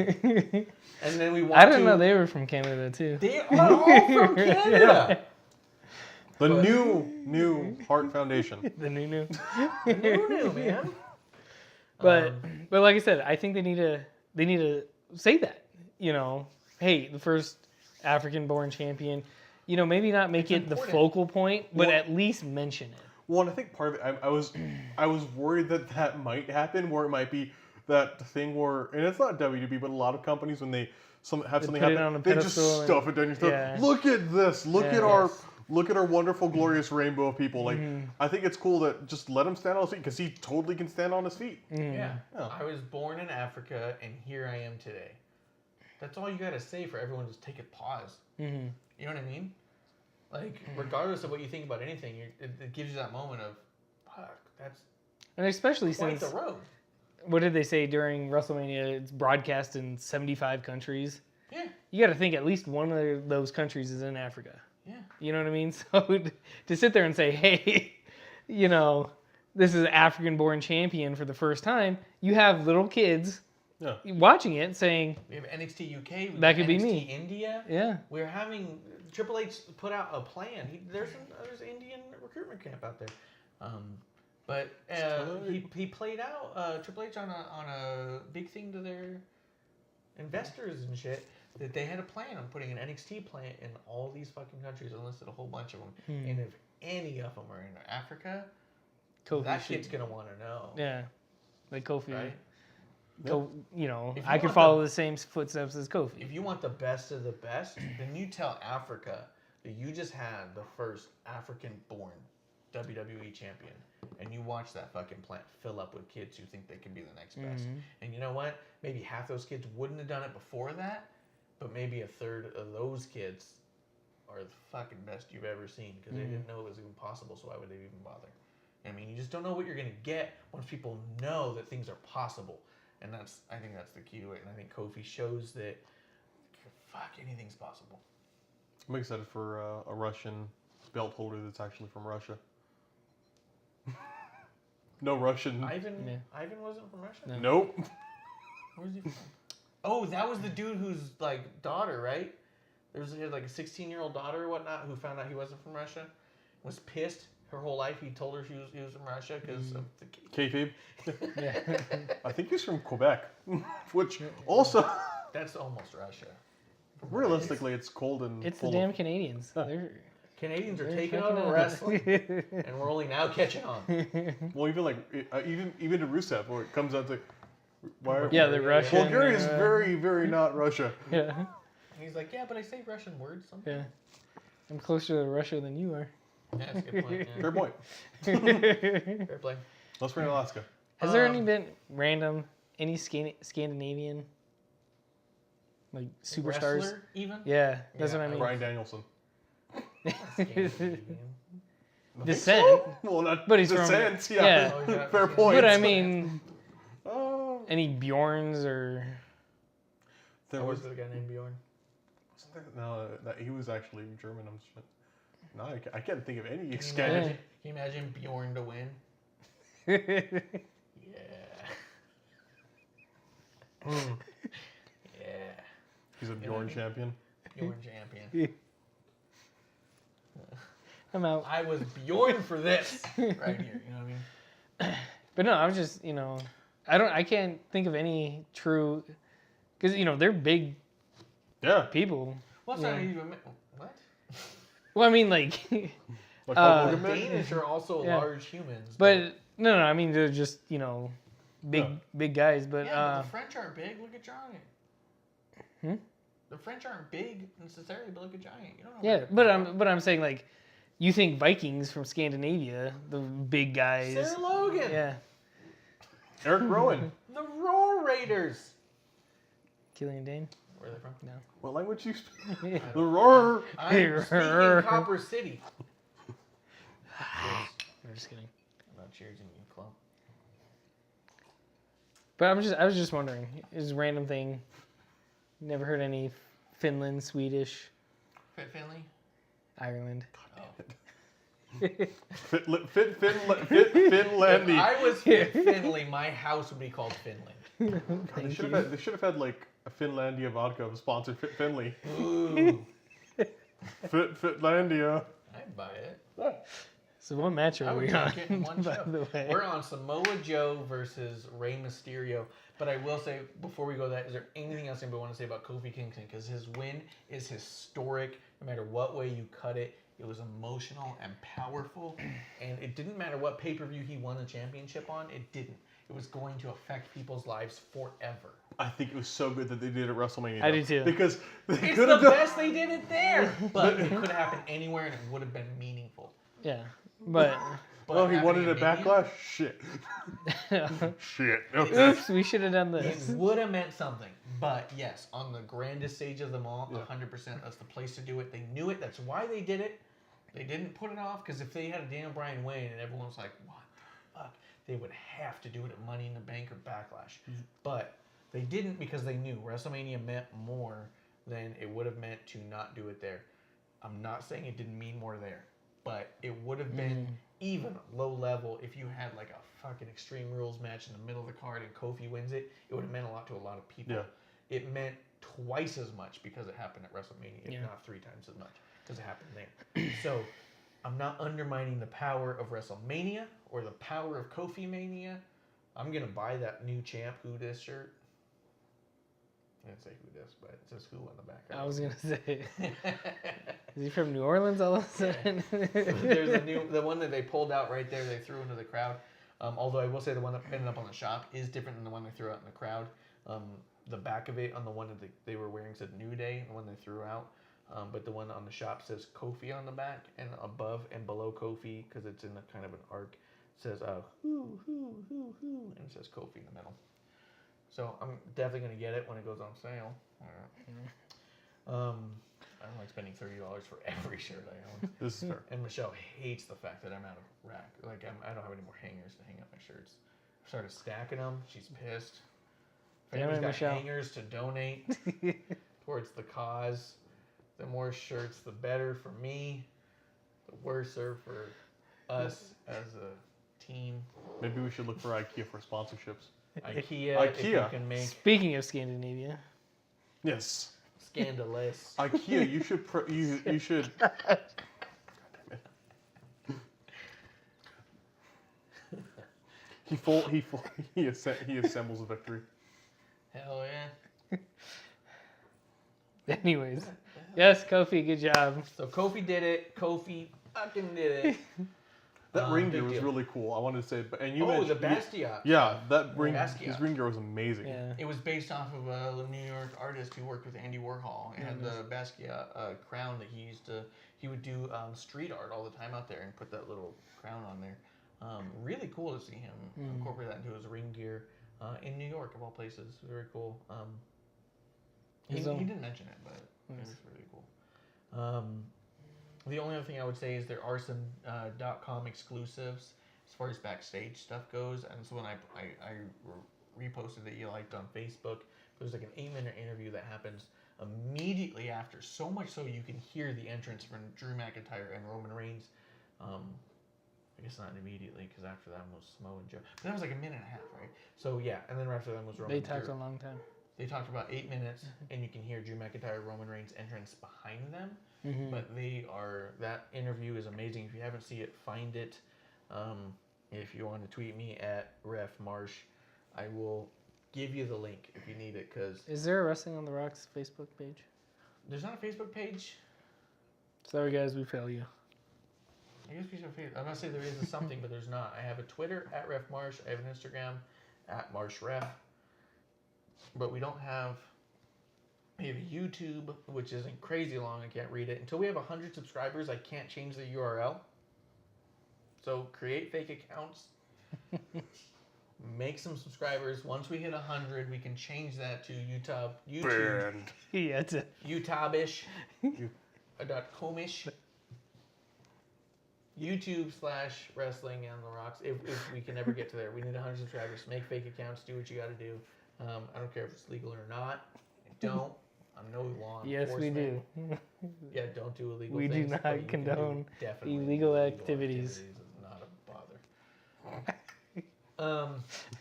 and then we want I didn't know they were from Canada, too. They are all from Canada. The new Hart Foundation. The new. The new, man. But like I said, I think they need to say that. You know, hey, the first African-born champion. You know, maybe not make it the focal point, but at least mention it. Well, and I think part of it, I was worried that might happen, where it might be that thing where, and it's not WWE, but a lot of companies when they have something happen, they just stuff it down your throat. Yeah. Look at this. Look at our wonderful, glorious rainbow of people. Like, I think it's cool that just let him stand on his feet, because he totally can stand on his feet. Yeah. I was born in Africa, and here I am today. That's all you got to say for everyone to take a pause. You know what I mean? Like, regardless of what you think about anything, it gives you that moment of, fuck, that's and especially quite since the road. What did they say during WrestleMania? It's broadcast in 75 countries. Yeah. You got to think at least one of those countries is in Africa. Yeah. You know what I mean? So to sit there and say, hey, you know, this is an African-born champion for the first time, you have little kids watching it saying, we have NXT UK. That could NXT be me. India. Yeah. We're having Triple H put out a plan. There's an Indian recruitment camp out there. But he played out Triple H on a big thing to their investors and shit, that they had a plan on putting an NXT plant in all these fucking countries, and listed a whole bunch of them. And if any of them are in Africa, Kofi that kid's gonna want to know. Yeah, like Kofi. Right? You know, If you I could want follow the same footsteps as Kofi. If you want the best of the best, then you tell Africa that you just had the first African-born WWE champion, and you watch that fucking plant fill up with kids who think they can be the next best. And you know what? Maybe half those kids wouldn't have done it before that, but maybe a third of those kids are the fucking best you've ever seen, because they didn't know it was even possible, so why would they even bother? I mean, you just don't know what you're going to get once people know that things are possible. And I think that's the key to it. And I think Kofi shows that, fuck, anything's possible. I'm excited for a Russian belt holder that's actually from Russia. No Russian. Ivan wasn't from Russia? No. Nope. Where's he from? Oh, that was the dude whose daughter, right? He had like a 16-year-old daughter or whatnot who found out he wasn't from Russia. Was pissed her whole life. He told her he was from Russia because of the Kayfabe. Yeah. I think he's from Quebec, which also That's almost Russia. realistically it's cold and It's the full damn of, Canadians. Canadians are They're taking fucking over up. wrestling, and we're only now catching on. well, even to Rusev, where it comes out to why Yeah, they're Russian. Bulgaria is very, very not Russia. Yeah. And he's like, yeah, but I say Russian words sometimes. Yeah. I'm closer to Russia than you are. Yeah, that's a good point. Yeah. Fair point. Fair play. Let's bring Alaska. Has there been any Scandinavian like superstars? Wrestler, even? Yeah, that's what I mean. Bryan Danielson. Descent. So? Well, not But he's from- Descent. yeah. Oh, yeah. Fair point. But I mean, Oh, any Bjorns or there There was was a guy named Bjorn. no, that he was actually German. I'm just, no, I can't think of any. Can you imagine Bjorn to win? yeah. Yeah. He's a Bjorn champion. Bjorn champion. I'm out. I was Bjorn for this right here. You know what I mean? But no, I'm just I can't think of any true because they're big Yeah. people. What's Yeah. that even? What? Well, I mean like, Like Hulk Hogan, man? Danish are also Yeah. large humans. but no, I mean they're just big guys. But yeah, but the French aren't big. Look at Giant. Hmm? The French aren't big necessarily, but look at Giant. You don't know. yeah, but I'm saying like, you think Vikings from Scandinavia, the big guys. Sarah Logan. Yeah, Eric Rowan. The Roar Raiders. Killian Dane. Where are they from? No. What language you speak? Yeah. The roar. I'm speaking Copper City. I'm just kidding. I'm not cheering you, club. But I was just wondering, is a random thing. Never heard any Finland, Swedish, Fit Finley? Ireland. Oh. Finlandia. If I was Fit Finley, my house would be called Finland. They should have had like a Finlandia vodka sponsor Fit Finley. Ooh. Fitlandia. I'd buy it. So what match I are would we take it in on? one By show. the way, We're on Samoa Joe versus Rey Mysterio. But I will say, before we go to that, is there anything else anybody want to say about Kofi Kingston? Because his win is historic. No matter what way you cut it, it was emotional and powerful. And it didn't matter what pay-per-view he won the championship on. It didn't. It was going to affect people's lives forever. I think it was so good that they did it at WrestleMania. I do too. Because they It's could the have done. best they did it there. But it could have happened anywhere and it would have been meaningful. yeah, but Well, he happening wanted a in Mania, backlash. Shit. Shit. Okay. oops, we should have done It this. would have meant something. But yes, on the grandest stage of them all, Yeah. 100%, that's the place to do it. They knew it. That's why they did it. They didn't put it off because if they had a Daniel Bryan Wayne and everyone was like, what the fuck, they would have to do it at Money in the Bank or Backlash. But they didn't because they knew WrestleMania meant more than it would have meant to not do it there. I'm not saying it didn't mean more there, but it would have been even low level if you had like a fucking Extreme Rules match in the middle of the card and Kofi wins it. It would have meant a lot to a lot of people. Yeah. It meant twice as much because it happened at WrestleMania, if Yeah. not 3 times as much because it happened there. So I'm not undermining the power of WrestleMania or the power of Kofi Mania. I'm gonna buy that new Champ Who Dis shirt. I didn't say Who Dis, but it says Who on the back. I was gonna say, is he from New Orleans all of a sudden? There's the one that they pulled out right there. They threw into the crowd. Although I will say the one that ended up on the shop is different than the one they threw out in the crowd. The back of it on the one that they were wearing said New Day, the one they threw out. But the one on the shop says Kofi on the back, and above and below Kofi, because it's in a kind of an arc, says who, and it says Kofi in the middle. So I'm definitely gonna get it when it goes on sale. I don't like spending $30 for every shirt I own. This is fair. And Michelle hates the fact that I'm out of rack. Like I don't have any more hangers to hang up my shirts. I started stacking them. She's pissed. If Damn anybody's it, got Michelle. hangers to donate towards the cause, the more shirts, the better for me. The worser for us as a team. Maybe we should look for IKEA for sponsorships. IKEA, if you IKEA. can make Speaking of Scandinavia, Yes. scandalous. IKEA, you should. You should. He assembles a victory. Hell yeah. anyways, yes, Kofi, good job. So Kofi did it. Kofi fucking did it. That ring big gear was deal. really cool. I wanted to say, but and you Oh, mentioned the Bastia. Yeah, that ring. Basquiat. His ring gear was amazing. Yeah, It was based off of a New York artist who worked with Andy Warhol. It had the Basquiat crown that he used to. He would do street art all the time out there and put that little crown on there. Really cool to see him incorporate that into his ring gear in New York of all places. Very cool. He didn't mention it, but it was really cool. The only other thing I would say is there are some .com exclusives as far as backstage stuff goes, and so when I reposted that you liked on Facebook, there's like an 8-minute interview that happens immediately after, so much so you can hear the entrance from Drew McIntyre and Roman Reigns. I guess not immediately, because after that was Samoa Joe. But that was like a minute and a half, right? So yeah, and then after that was Roman. they talked Drew. a long time. They talked about 8 minutes, and you can hear Drew McIntyre, Roman Reigns' entrance behind them. But that interview is amazing. If you haven't seen it, find it. If you want to tweet me at refmarsh, I will give you the link if you need it. Cause Is there a Wrestling on the Rocks Facebook page? there's not a Facebook page. Sorry guys, we fail you. I guess we should. I'm gonna say there is a something, but there's not. I have a Twitter at refmarsh. I have an Instagram at marshref. But we don't have. We have a YouTube, which isn't crazy long. I can't read it until we have 100 subscribers. I can't change the URL. So create fake accounts. Make some subscribers. Once we hit 100, we can change that to YouTube. Yeah, it's a, YouTubish. .comish. YouTube/Wrestling on the Rocks. If we can ever get to there, we need 100 subscribers. Make fake accounts. Do what you got to do. I don't care if it's legal or not. I don't. I'm no law Yes, we enforcement. do. Yeah, don't do illegal We do things. not but you can do condone definitely illegal activities. It's not a bother.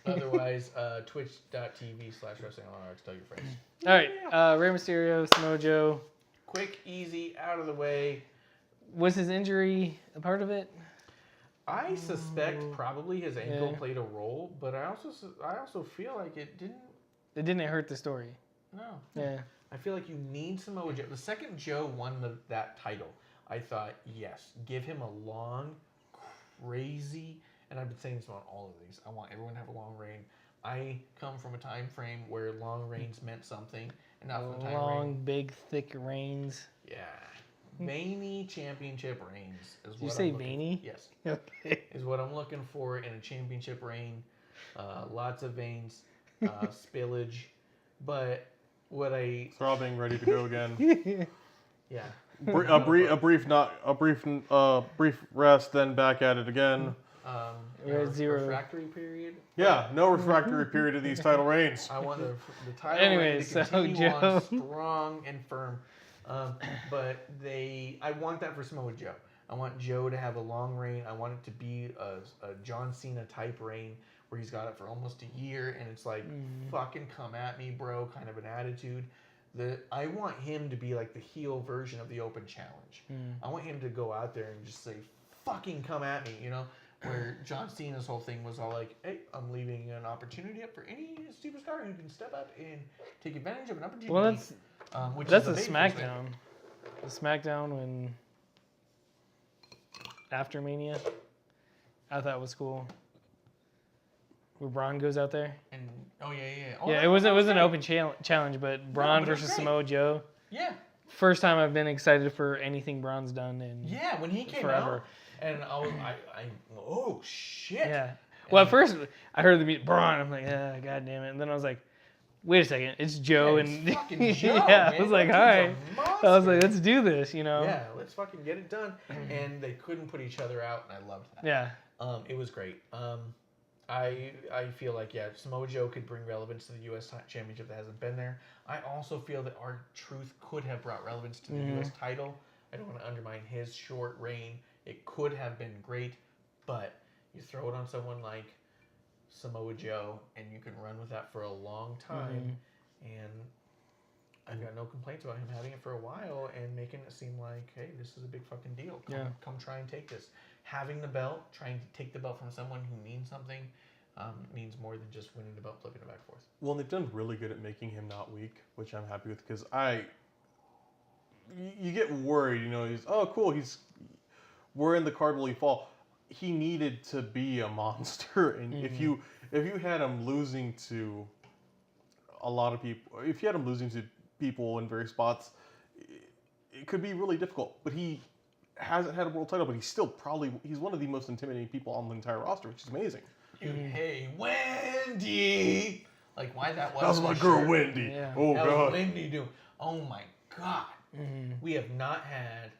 Otherwise, twitch.tv/WrestlingOnRx. Tell your friends. All right, Rey Mysterio, Samoa Joe. Quick, easy, out of the way. Was his injury a part of it? I suspect probably his ankle Yeah. played a role, but I also feel like it didn't. It didn't hurt the story. No. Yeah. I feel like you need Samoa Joe. The second Joe won that title, I thought, yes, give him a long, crazy, and I've been saying this on all of these. I want everyone to have a long reign. I come from a time frame where long reigns meant something, and not from a time Long, frame. big, thick reigns. Yeah. Veiny championship reigns is Did you what say I'm looking veiny? Yes. Okay. Is what I'm looking for in a championship reign. Lots of veins, spillage, but what I Throbbing, ready to go again. yeah. Brief rest, then back at it again. Refractory period. Yeah, no refractory period in these title reigns. I want the title Anyway, reign to so continue on Joe- strong and firm. But I want that for Samoa Joe. I want Joe to have a long reign. I want it to be a John Cena type reign where he's got it for almost a year and it's like, fucking come at me, bro, kind of an attitude. I want him to be like the heel version of the Open Challenge. I want him to go out there and just say, fucking come at me, you know? Where John Cena's whole thing was all like, hey, I'm leaving an opportunity up for any superstar who can step up and take advantage of an opportunity. Well, that's is a the SmackDown. The SmackDown when after Mania, I thought was cool. Where Braun goes out there. And oh yeah. Oh, Yeah, it was an open challenge, but Braun but it was versus great. Samoa Joe. Yeah. First time I've been excited for anything Braun's done in Yeah, when he came forever. out, and I oh shit. Yeah. Well, at first I heard the Braun. I'm like, god damn it. And then I was like, wait a second, it's Joe Yeah, and it's fucking Joe, yeah. man. I was like, That all dude's right. a I was like, monster. let's do this, you know. Yeah, let's fucking get it done. And they couldn't put each other out, and I loved that. Yeah. It was great. I feel like Samoa Joe could bring relevance to the U.S. Championship that hasn't been there. I also feel that R-Truth could have brought relevance to the U.S. title. I don't want to undermine his short reign. It could have been great, but you throw it on someone like Samoa Joe, and you can run with that for a long time. And I've got no complaints about him having it for a while and making it seem like, hey, this is a big fucking deal. Come try and take this. Having the belt, trying to take the belt from someone who means something, means more than just winning the belt, flipping it back and forth. Well, they've done really good at making him not weak, which I'm happy with because you get worried, you know, cool, we're in the card, will he fall? He needed to be a monster, and if you had him losing to a lot of people, if you had him losing to people in various spots, it could be really difficult. But he hasn't had a world title, but he's one of the most intimidating people on the entire roster, which is amazing. Dude, hey, Wendy! Like, why that was That was my girl, Wendy. Yeah. Oh, that God. was Wendy doing. Oh, my God. We have not had,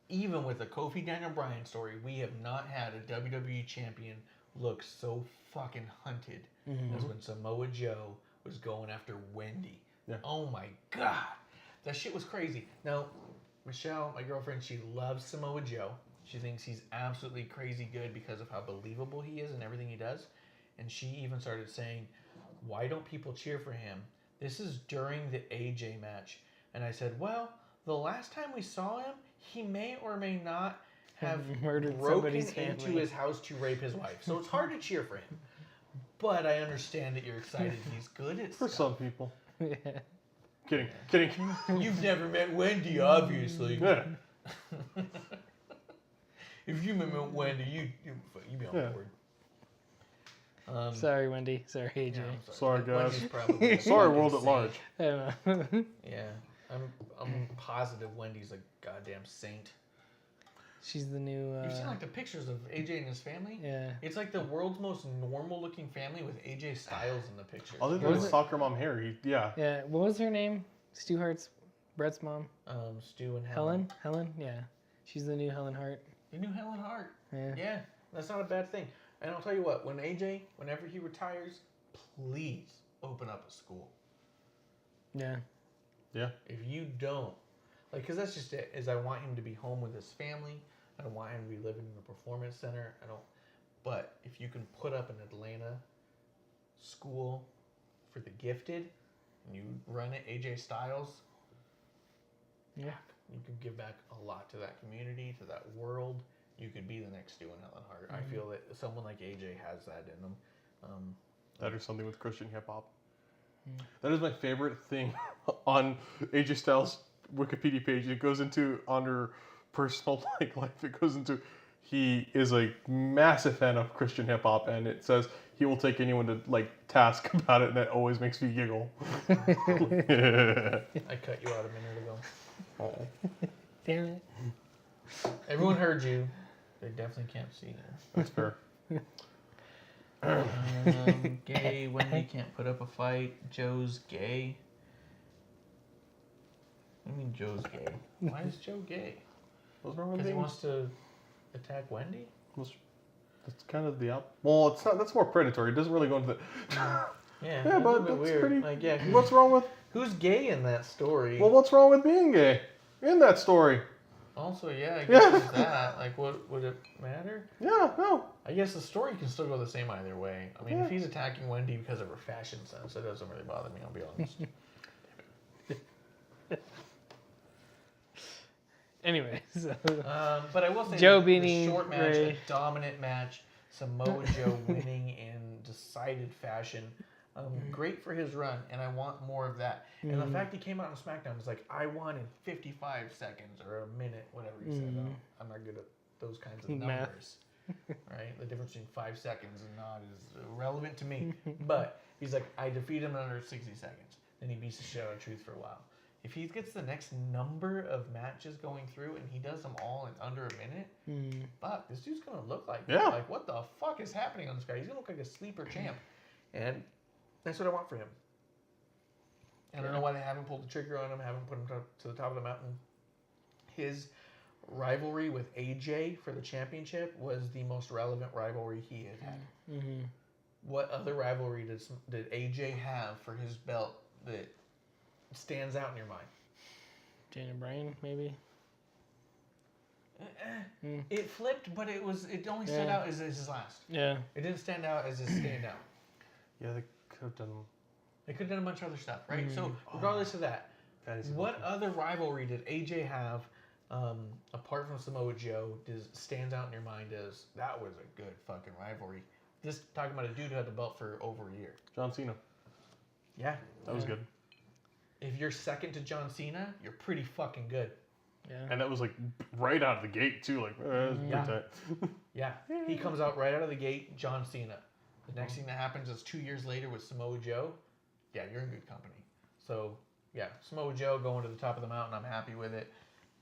even with the Kofi Daniel Bryan story, we have not had a WWE champion look so fucking hunted as when Samoa Joe was going after Wendy. Yeah. Oh, my God. That shit was crazy. Now, Michelle, my girlfriend, she loves Samoa Joe. She thinks he's absolutely crazy good because of how believable he is and everything he does. And she even started saying, why don't people cheer for him? This is during the AJ match. And I said, well, the last time we saw him, he may or may not have Murdered broken somebody's into family. his house to rape his wife. So it's hard to cheer for him. But I understand that you're excited he's good at For stuff. some people. Yeah. Kidding. You've never met Wendy, obviously. Yeah. If you met Wendy, you'd be on board. Sorry, Wendy. Sorry, AJ. Yeah, I'm Sorry, guys. Wendy's probably a Sorry, fucking world at saint. large. I don't know. Yeah, I'm positive Wendy's a goddamn saint. She's the new. You've seen like the pictures of AJ and his family? Yeah. It's like the world's most normal-looking family with AJ Styles in the picture. Other than What his was it? soccer mom hair, Yeah. What was her name? Stu Hart's, Brett's mom. Stu and Helen. Helen. Yeah. She's the new Helen Hart. The new Helen Hart. Yeah. Yeah, that's not a bad thing. And I'll tell you what, when AJ, whenever he retires, please open up a school. Yeah. Yeah. If you don't, like, because that's just it. Is I want him to be home with his family. I don't want him to be living in a performance center. I don't. But if you can put up an Atlanta school for the gifted, and you run it AJ Styles, Yeah. you could give back a lot to that community, to that world. You could be the next Stu and Helen Hart. I feel that someone like AJ has that in them. That or something with Christian hip hop. That is my favorite thing on AJ Styles' Wikipedia page. It goes into on her personal life. It goes into he is a massive fan of Christian hip hop, and it says he will take anyone to task about it, and that always makes me giggle. I cut you out a minute ago. Damn it. Everyone heard you. They definitely can't see you. That's fair. Gay. Wendy can't put up a fight. Joe's gay. What do you mean Joe's gay? Why is Joe gay? What's wrong with Because he being? wants to attack Wendy? That's kind of the well, it's not. That's more predatory. It doesn't really go into the. Yeah, Yeah, that's but a bit that's weird. pretty. Like, yeah, What's wrong with? who's gay in that story? Well, what's wrong with being gay in that story? Also, yeah, I guess it's that. Like, what would it matter? Yeah, no. I guess the story can still go the same either way. I mean, Yeah. if he's attacking Wendy because of her fashion sense, it doesn't really bother me, I'll be honest. Anyway, so But I will say Joe the beating short match, Ray. a dominant match, Samoa Joe winning in decided fashion. Great for his run, and I want more of that. And the fact he came out on SmackDown was like, I won in 55 seconds or a minute, whatever he said. I'm not good at those kinds of Math. numbers. Right? The difference between 5 seconds and not is irrelevant to me. But he's like, I defeat him in under 60 seconds. Then he beats the shit out of Truth for a while. If he gets the next number of matches going through and he does them all in under a minute, fuck, this dude's gonna look like like what the fuck is happening on this guy? He's gonna look like a sleeper champ, and that's what I want for him. I don't know why they haven't pulled the trigger on him, haven't put him to the top of the mountain. His rivalry with AJ for the championship was the most relevant rivalry he had had. What other rivalry did AJ have for his belt that stands out in your mind? Daniel Bryan, maybe. It flipped, but it only stood out as his last. Yeah. It didn't stand out as his standout. Yeah, they could have done. They could have done a bunch of other stuff, right? So regardless of that, what other rivalry did AJ have apart from Samoa Joe stands out in your mind as that was a good fucking rivalry? Just talking about a dude who had the belt for over a year. John Cena. Yeah, That was good. If you're second to John Cena, you're pretty fucking good. Yeah. And that was right out of the gate too. Yeah, he comes out right out of the gate, John Cena. The next thing that happens is 2 years later with Samoa Joe. Yeah, you're in good company. So, yeah, Samoa Joe going to the top of the mountain. I'm happy with it.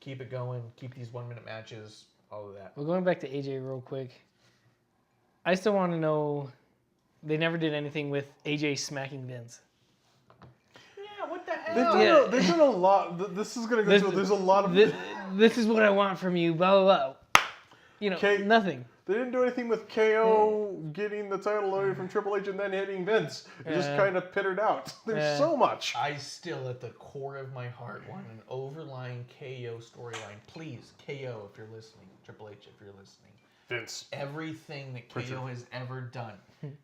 Keep it going. Keep these 1 minute matches. All of that. Well, going back to AJ real quick, I still want to know. They never did anything with AJ smacking Vince. Yeah, what the They've hell? done, they've done a lot. This is gonna go through. There's a lot of. This is what I want from you. Blah blah blah. Nothing. They didn't do anything with KO getting the title away from Triple H and then hitting Vince. It just kind of pittered out. There's so much. I still, at the core of my heart, want an overlying KO storyline. Please, KO, if you're listening. Triple H, if you're listening. Vince. Everything that KO has ever done,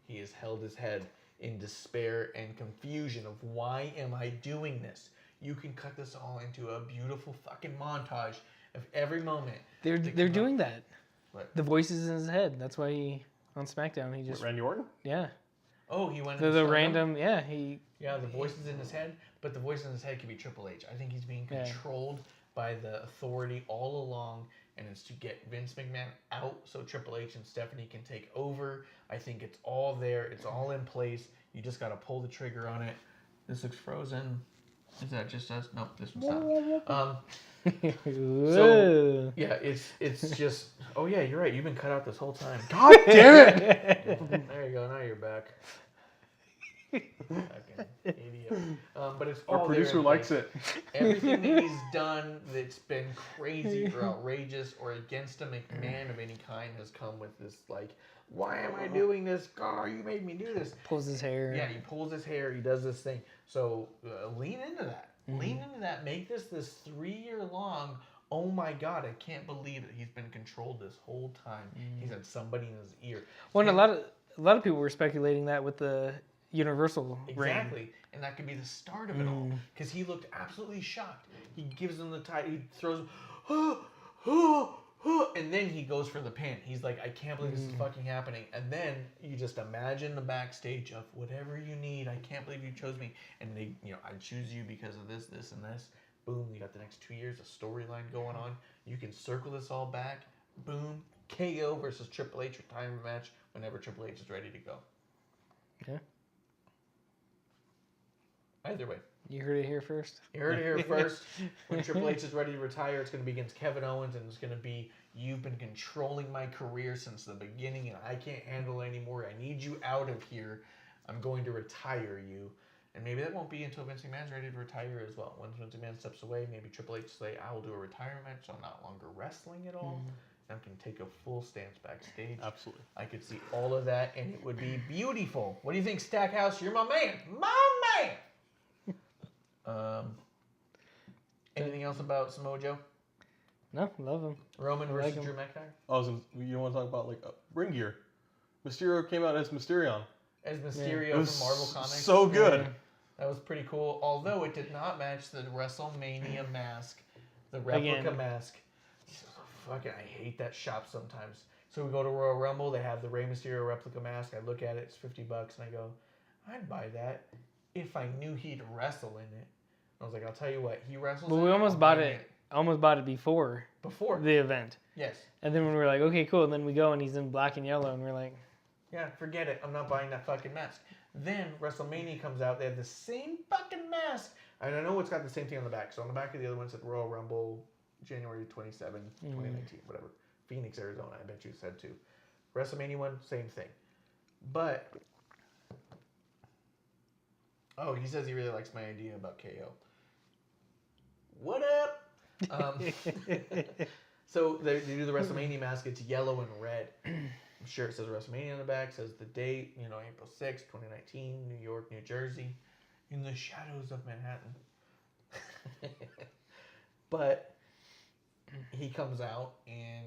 he has held his head in despair and confusion of why am I doing this? You can cut this all into a beautiful fucking montage of every moment. They're doing that. What? The voices in his head. That's why on SmackDown he just Randy Orton? yeah. Oh, he went. The random he. Yeah, the voices in his head, but the voice in his head could be Triple H. I think he's being controlled by the authority all along, and it's to get Vince McMahon out so Triple H and Stephanie can take over. I think it's all there. It's all in place. You just got to pull the trigger on it. This looks frozen. Is that just us? Nope, this one's not. So yeah, it's just. Oh yeah, you're right. You've been cut out this whole time. God damn it! There you go. Now you're back. Fucking idiot. But it's all Our producer there in likes place. it. Everything that he's done that's been crazy or outrageous or against a McMahon of any kind has come with this why am I doing this? God, you made me do this. Pulls his hair. Yeah, he pulls his hair. He does this thing. So lean into that. Lean into that. Make this 3-year long. Oh my God, I can't believe it. He's been controlled this whole time. He's had somebody in his ear. Well, and a lot of people were speculating that with the Universal reign. Exactly. And that could be the start of it all. Because he looked absolutely shocked. He gives him the title. He throws him, and then he goes for the pin. He's like, I can't believe this is fucking happening. And then you just imagine the backstage of whatever you need. I can't believe you chose me. And they, I choose you because of this, this, and this. Boom, you got the next 2 years of storyline going on. You can circle this all back. Boom, KO versus Triple H retirement match whenever Triple H is ready to go. Yeah. Either way. You heard it here first. You heard it here first. When Triple H is ready to retire, it's going to be against Kevin Owens, and it's going to be, you've been controlling my career since the beginning, and I can't handle it anymore. I need you out of here. I'm going to retire you. And maybe that won't be until Vince McMahon's ready to retire as well. Once Vince McMahon steps away, maybe Triple H will say, I will do a retirement match, so I'm not longer wrestling at all. I can take a full stance backstage. Absolutely. I could see all of that, and it would be beautiful. What do you think, Stackhouse? You're my man. My man! Anything else about Samoa Joe? No, love him. Roman versus him. Drew McIntyre? You want to talk about like ring gear? Mysterio came out as Mysterion. As Mysterio It was from Marvel Comics. so good. Yeah. That was pretty cool. Although it did not match the WrestleMania mask, the replica mask. Fucking, I hate that shop sometimes. So we go to Royal Rumble. They have the Rey Mysterio replica mask. I look at it. It's $50, and I go, I'd buy that if I knew he'd wrestle in it. I was like, I'll tell you what, he wrestles. But we almost bought it. Almost bought it before the event. Yes. And then when we were like, okay, cool. And then we go and he's in black and yellow, and we're like, yeah, forget it. I'm not buying that fucking mask. Then WrestleMania comes out. They have the same fucking mask. And I know it's got the same thing on the back. So on the back of the other one said Royal Rumble, January 27, 2019, whatever. Phoenix, Arizona. I bet you said too. WrestleMania one, same thing. But he says he really likes my idea about KO. What up? So they do the WrestleMania mask. It's yellow and red. I'm sure it says WrestleMania on the back. Says the date, April 6th, 2019, New York, New Jersey, in the shadows of Manhattan. But he comes out in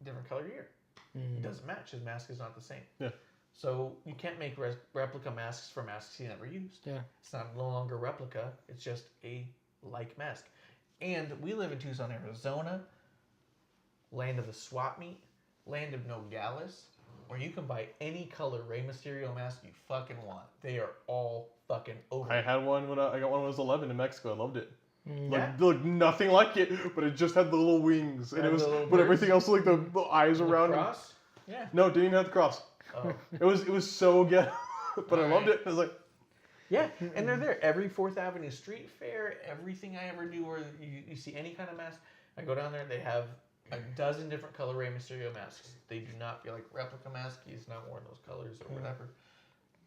different color gear. It doesn't match. His mask is not the same. Yeah. So you can't make replica masks for masks he never used. yeah. It's no longer replica. It's just a like mask. And we live in Tucson, Arizona, land of the swap meet, land of Nogales, where you can buy any color Rey Mysterio mask you fucking want. They are all fucking over. I had one when I got one when I was 11 in Mexico. I loved it. Yeah. Like nothing like it, but it just had the little wings, and it was, but everything else was like the eyes around it. Cross? Yeah. No, didn't even have the cross. Oh. It was so good, but I loved it. I was like, Yeah, and they're there every 4th Avenue Street Fair. Everything I ever do, where you see any kind of mask, I go down there. They have a dozen different color Rey Mysterio masks. They do not feel like replica mask. He's not wearing those colors or whatever.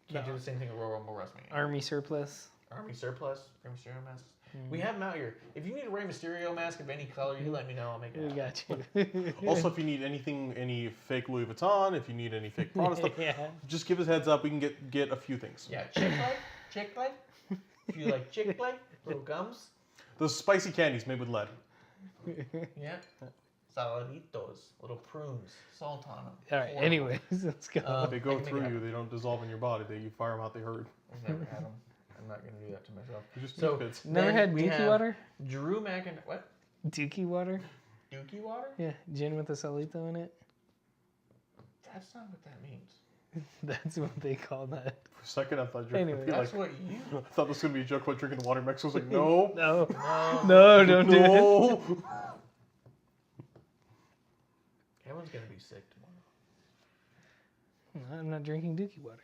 Can't do the same thing with Royal Rumble WrestleMania. Army surplus. Army surplus, Rey Mysterio masks. We have them out here. If you need a Rey Mysterio mask of any color, you let me know. I'll make it. We happen. got you. also, if you need any fake Louis Vuitton, if you need any fake Prada stuff, Yeah. just give us a heads up. We can get a few things. Yeah, Chick-fil-A. If you like Chick-fil-A, little gums. Those spicy candies made with lead. Yeah. Saladitos, little prunes, salt on them. All right. Anyways, let's go. They go through you. They don't dissolve in your body. You fire them out. They hurt. I've never had them. I'm not going to do that to myself. You just So, kids. Never then had we Dookie have water? Drew McIntyre. What? Dookie water? Dookie water? Yeah, gin with a solito in it. That's not what that means. That's what they call that. For a second, I thought you were Anyway. gonna be That's like, what you. I thought this was gonna be a joke about drinking water in Mexico. I was like, no, No. No. No, don't do it. no. Kevin's going to be sick tomorrow. No, I'm not drinking Dookie water.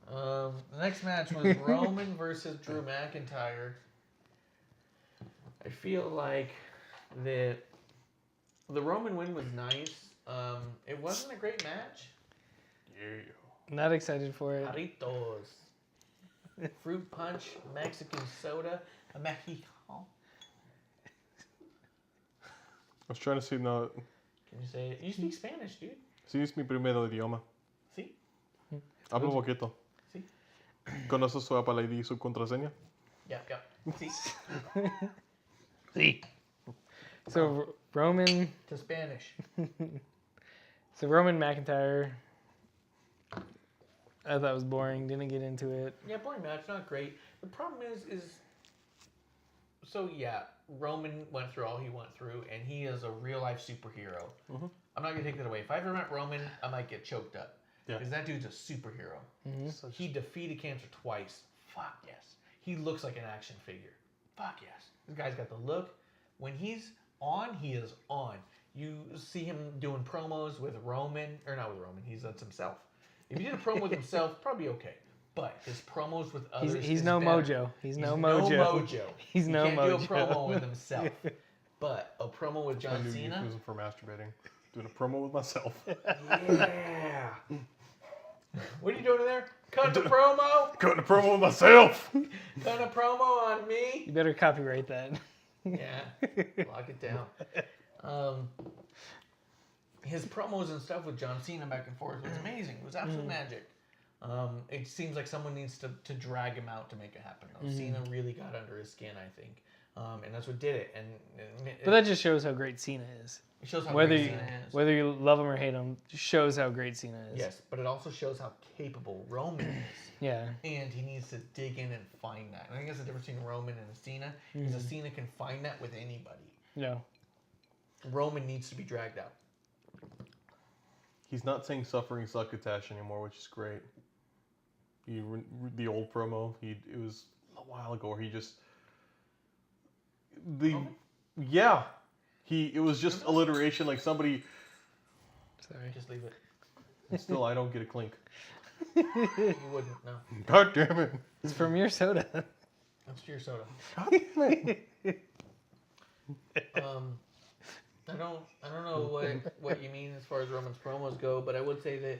The next match was Roman versus Drew McIntyre. I feel like the Roman win was nice. It wasn't a great match. Yeah. Not excited for it. Jarritos. Fruit punch, Mexican soda, a Mexico. I was trying to see no. Can you say it? You speak Spanish, dude. Sí, es mi primer idioma. See? Hablo poquito. See? ¿Conoces su Apple ID y su contraseña? Yep. Sí. See. So Roman. To Spanish. So Roman McIntyre. I thought it was boring. Didn't get into it. Yeah, boring match, not great. The problem is so yeah, Roman went through all he went through, and he is a real life superhero. Mhm. I'm not gonna take that away. If I ever met Roman, I might get choked up. Yeah. Because that dude's a superhero. Mm-hmm. He defeated cancer twice. Fuck yes. He looks like an action figure. Fuck yes. This guy's got the look. When he's on, he is on. You see him doing promos with Roman, or not with Roman, that's himself. If he did a promo with himself, probably okay. But his promos with others, He's is no better. He's He's no no mojo. mojo. He's he no can't mojo. do a promo with himself. But a promo with I John knew you Cena. using for masturbating. Doing a promo with myself. Yeah. What are you doing in there? Cutting a promo? Cutting a promo with myself. Cutting a promo on me? You better copyright that. Yeah. Lock it down. His promos and stuff with John Cena back and forth was amazing. It was absolute magic. It seems like someone needs to drag him out to make it happen. Cena really got under his skin, I think. And that's what did it. But that just shows how great Cena is. It shows how Whether great you Cena is. whether you love him or hate him, shows how great Cena is. Yes, but it also shows how capable Roman is. Yeah. And he needs to dig in and find that. And I think that's the difference between Roman and a Cena. Is a Cena can find that with anybody. Yeah. Roman needs to be dragged out. He's not saying suffering succotash anymore, which is great. The old promo, it was a while ago where he just it was just alliteration, like somebody. Sorry. Just leave it. And still, I don't get a clink. You wouldn't, no. God damn it! It's from your soda. That's your soda. God damn it! I don't know what you mean as far as Roman's promos go, but I would say that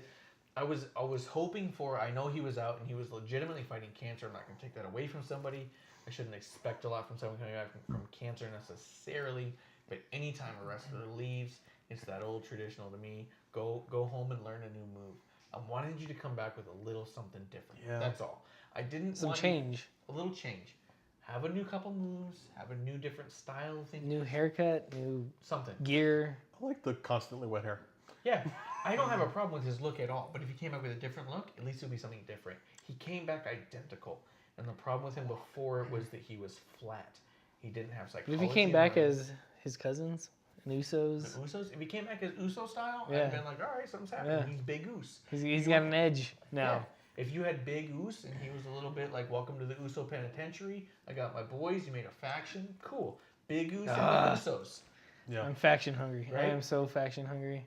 I was hoping for. I know he was out and he was legitimately fighting cancer. I'm not going to take that away from somebody. I shouldn't expect a lot from someone coming back from cancer necessarily. But anytime a wrestler leaves, it's that old traditional to me. Go home and learn a new move. I wanted you to come back with a little something different. Yeah. That's all. I didn't Some want change. a little change. Have a new couple moves. Have a new different style thing. New haircut, new Something. gear. I like the constantly wet hair. Yeah, I don't have a problem with his look at all. But if he came back with a different look, at least it would be something different. He came back identical, and the problem with him before was that he was flat. He didn't have But psychology. if he came back as his cousins and the Usos, Usos, if he came back as Uso style, I'd Yeah. have been like, all right, something's happening. Yeah. He's Big Goose. he's got an edge now. Yeah. If you had Big Goose and he was a little bit like, welcome to the Uso Penitentiary. I got my boys. You made a faction. Cool. Big Goose and the Usos. Yeah. I'm faction hungry. I Right? am so faction hungry.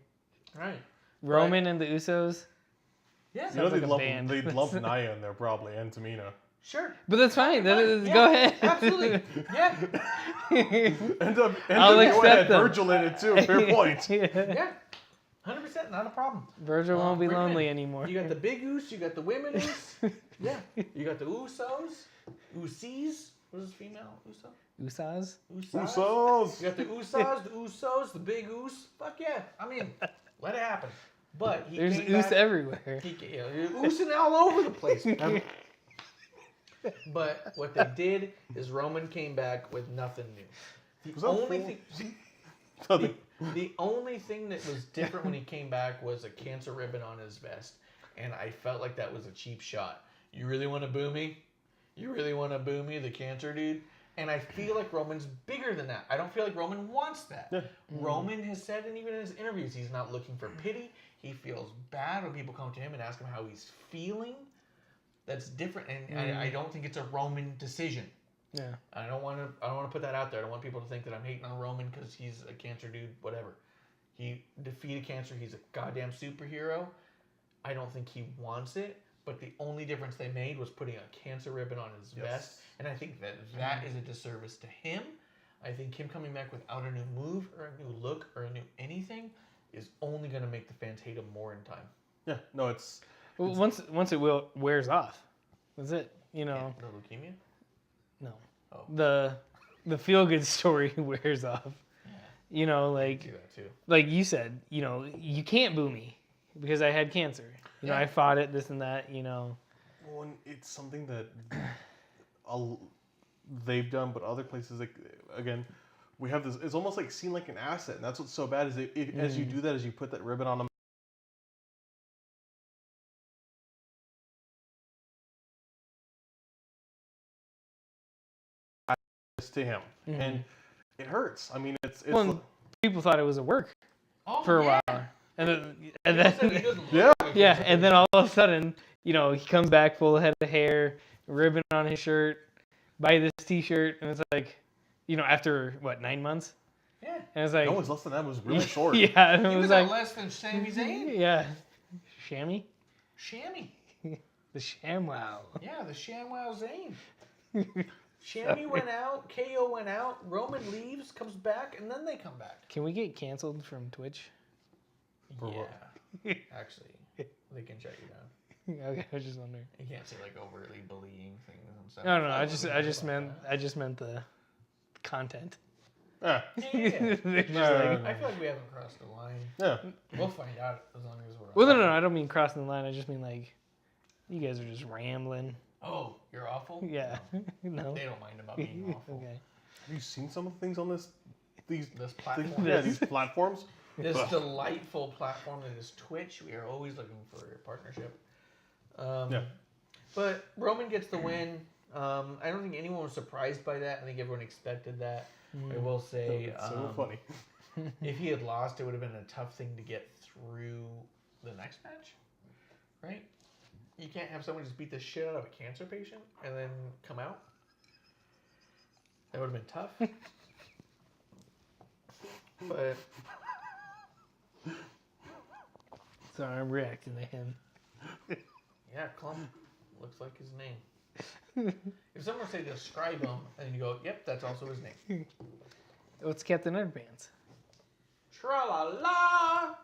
Right. Roman and the Usos. Yeah. You know like they'd a love band. Nia in there probably, and Tamina. Sure. But that's fine. Fine. Yeah, Go ahead. Absolutely. Yeah. I'll accept them. Virgil in it too. Fair point. Yeah. Yeah. 100%. Not a problem. Virgil won't be bring 'em lonely in. anymore. You got the Big Goose. You got the Women Goose. Yeah. You got the Usos. Usis. What is female? Uso? Usas? Usas. Usos. You got the Usos, the Big Oos. Fuck yeah. I mean, let it happen. But he There's came Us back, everywhere. you're oosing all over the place. But what they did is Roman came back with nothing new. Was The that only full? thing, the only thing that was different when he came back was a cancer ribbon on his vest, and I felt like that was a cheap shot. You really want to boo me? You really want to boo me, the cancer dude? And I feel like Roman's bigger than that. I don't feel like Roman wants that. Yeah. Roman has said, and even in his interviews, he's not looking for pity. He feels bad when people come to him and ask him how he's feeling. That's different, and I don't think it's a Roman decision. Yeah. I don't want to put that out there. I don't want people to think that I'm hating on Roman because he's a cancer dude. Whatever. He defeated cancer. He's a goddamn superhero. I don't think he wants it. But the only difference they made was putting a cancer ribbon on his vest, and I think that is a disservice to him. I think him coming back without a new move or a new look or a new anything is only going to make the fans hate him more in time. Yeah. No, it's Well, once it wears off, that's it. You know. The leukemia? No. Oh. The feel good story wears off. Yeah. You know, I like do that too. like you said, you know, you can't boo me because I had cancer. You know, Yeah. I fought it, this and that. You know. Well, and it's something that they've done, but other places, like, again, we have this. It's almost like seen like an asset, and that's what's so bad is as you do that, as you put that ribbon on them. To him, and it hurts. I mean, it's well, people thought it was a work for a while, and then yeah, and then all of a sudden, you know, he comes back full head of hair, ribbon on his shirt, buy this T-shirt, and it's like, you know, after what 9 months? Yeah, and it's like no, it was less than that. It was really short. Yeah, and it he was was like less than Sami Zayn. Yeah, Shammy, the ShamWow. Yeah, the ShamWow Zayn. Shammy went out, KO went out, Roman leaves, comes back, and then they come back. Can we get canceled from Twitch? Yeah, actually, they can shut you down. Okay, I was just wondering. You can't say like overtly bullying things and stuff. No, I just meant the content. Yeah. I feel like we haven't crossed the line. Yeah. We'll find out as long as we're. Well, no, I don't mean crossing the line. I just mean like, you guys are just rambling. Oh, you're awful? Yeah. No. They don't mind about being awful. Okay. Have you seen some of the things on this platform? Yeah, these platforms. This delightful platform that is Twitch. We are always looking for a partnership. Yeah. But Roman gets the win. I don't think anyone was surprised by that. I think everyone expected that. I will say, so funny. if he had lost, it would have been a tough thing to get through the next match, right? You can't have someone just beat the shit out of a cancer patient and then come out. That would have been tough. But Sorry, I'm reacting to him. yeah, Clump looks like his name. If someone were to say describe him, and you go, yep, that's also his name. What's Captain Underpants? Tra-la-la!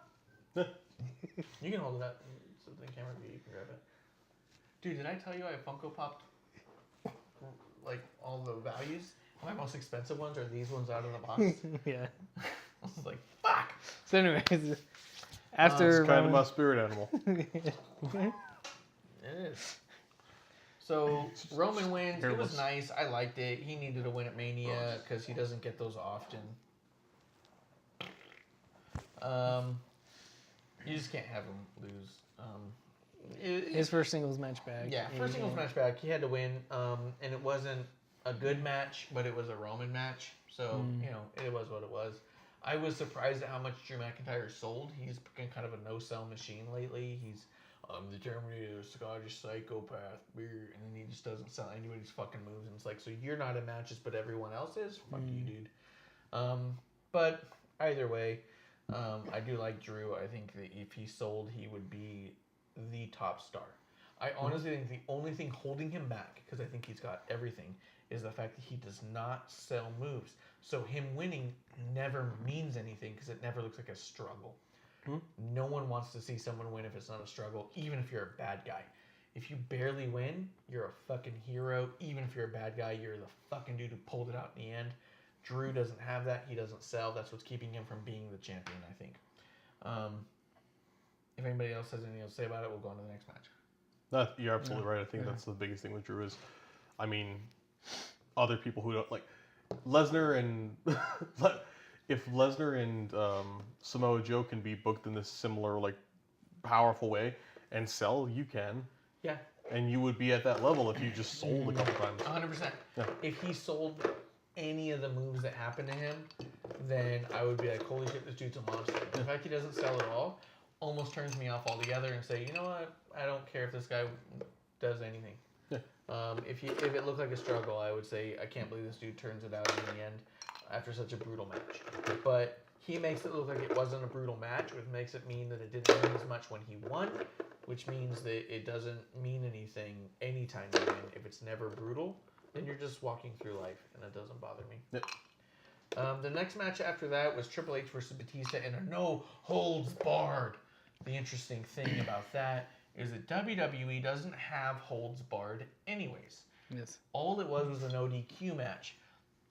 You can hold it up so the camera view, you can grab it. Dude, did I tell you I Funko Popped like all the values? My most expensive ones are these ones out of the box. Yeah. I was like, fuck! So anyways, after It's kind of my spirit animal. It is. So Roman wins. It was nice. I liked it. He needed to win at Mania because he doesn't get those often. You just can't have him lose. His first singles match back. Yeah, first singles match back. He had to win, and it wasn't a good match, but it was a Roman match. So you know, it was what it was. I was surprised at how much Drew McIntyre sold. He's become kind of a no-sell machine lately. He's the Terminator, Scottish psychopath, and then he just doesn't sell anybody's fucking moves. And it's like, so you're not in matches, but everyone else is? Fuck you, dude. But either way, I do like Drew. I think that if he sold, he would be the top star. I honestly think the only thing holding him back, because I think he's got everything, is the fact that he does not sell moves. So him winning never means anything because it never looks like a struggle. No one wants to see someone win if it's not a struggle, even if you're a bad guy. If you barely win, you're a fucking hero. Even if you're a bad guy, you're the fucking dude who pulled it out in the end. Drew doesn't have that. He doesn't sell. That's what's keeping him from being the champion, I think. If anybody else has anything else to say about it, we'll go on to the next match. You're absolutely right. I think that's the biggest thing with Drew is, I mean, other people who don't like Lesnar and if Lesnar and Samoa Joe can be booked in this similar like powerful way and sell, you can. Yeah. And you would be at that level if you just sold a couple times. 100%. Yeah. If he sold any of the moves that happened to him, then I would be like, holy shit, this dude's a monster. The fact he doesn't sell at all almost turns me off altogether and say, you know what, I don't care if this guy does anything. Yeah. If it looked like a struggle, I would say, I can't believe this dude turns it out in the end after such a brutal match. But he makes it look like it wasn't a brutal match, which makes it mean that it didn't mean as much when he won, which means that it doesn't mean anything anytime you win. If it's never brutal, then you're just walking through life, and it doesn't bother me. Yep. The next match after that was Triple H versus Batista in a no holds barred. The interesting thing about that is that WWE doesn't have holds barred anyways. Yes. All it was an ODQ match.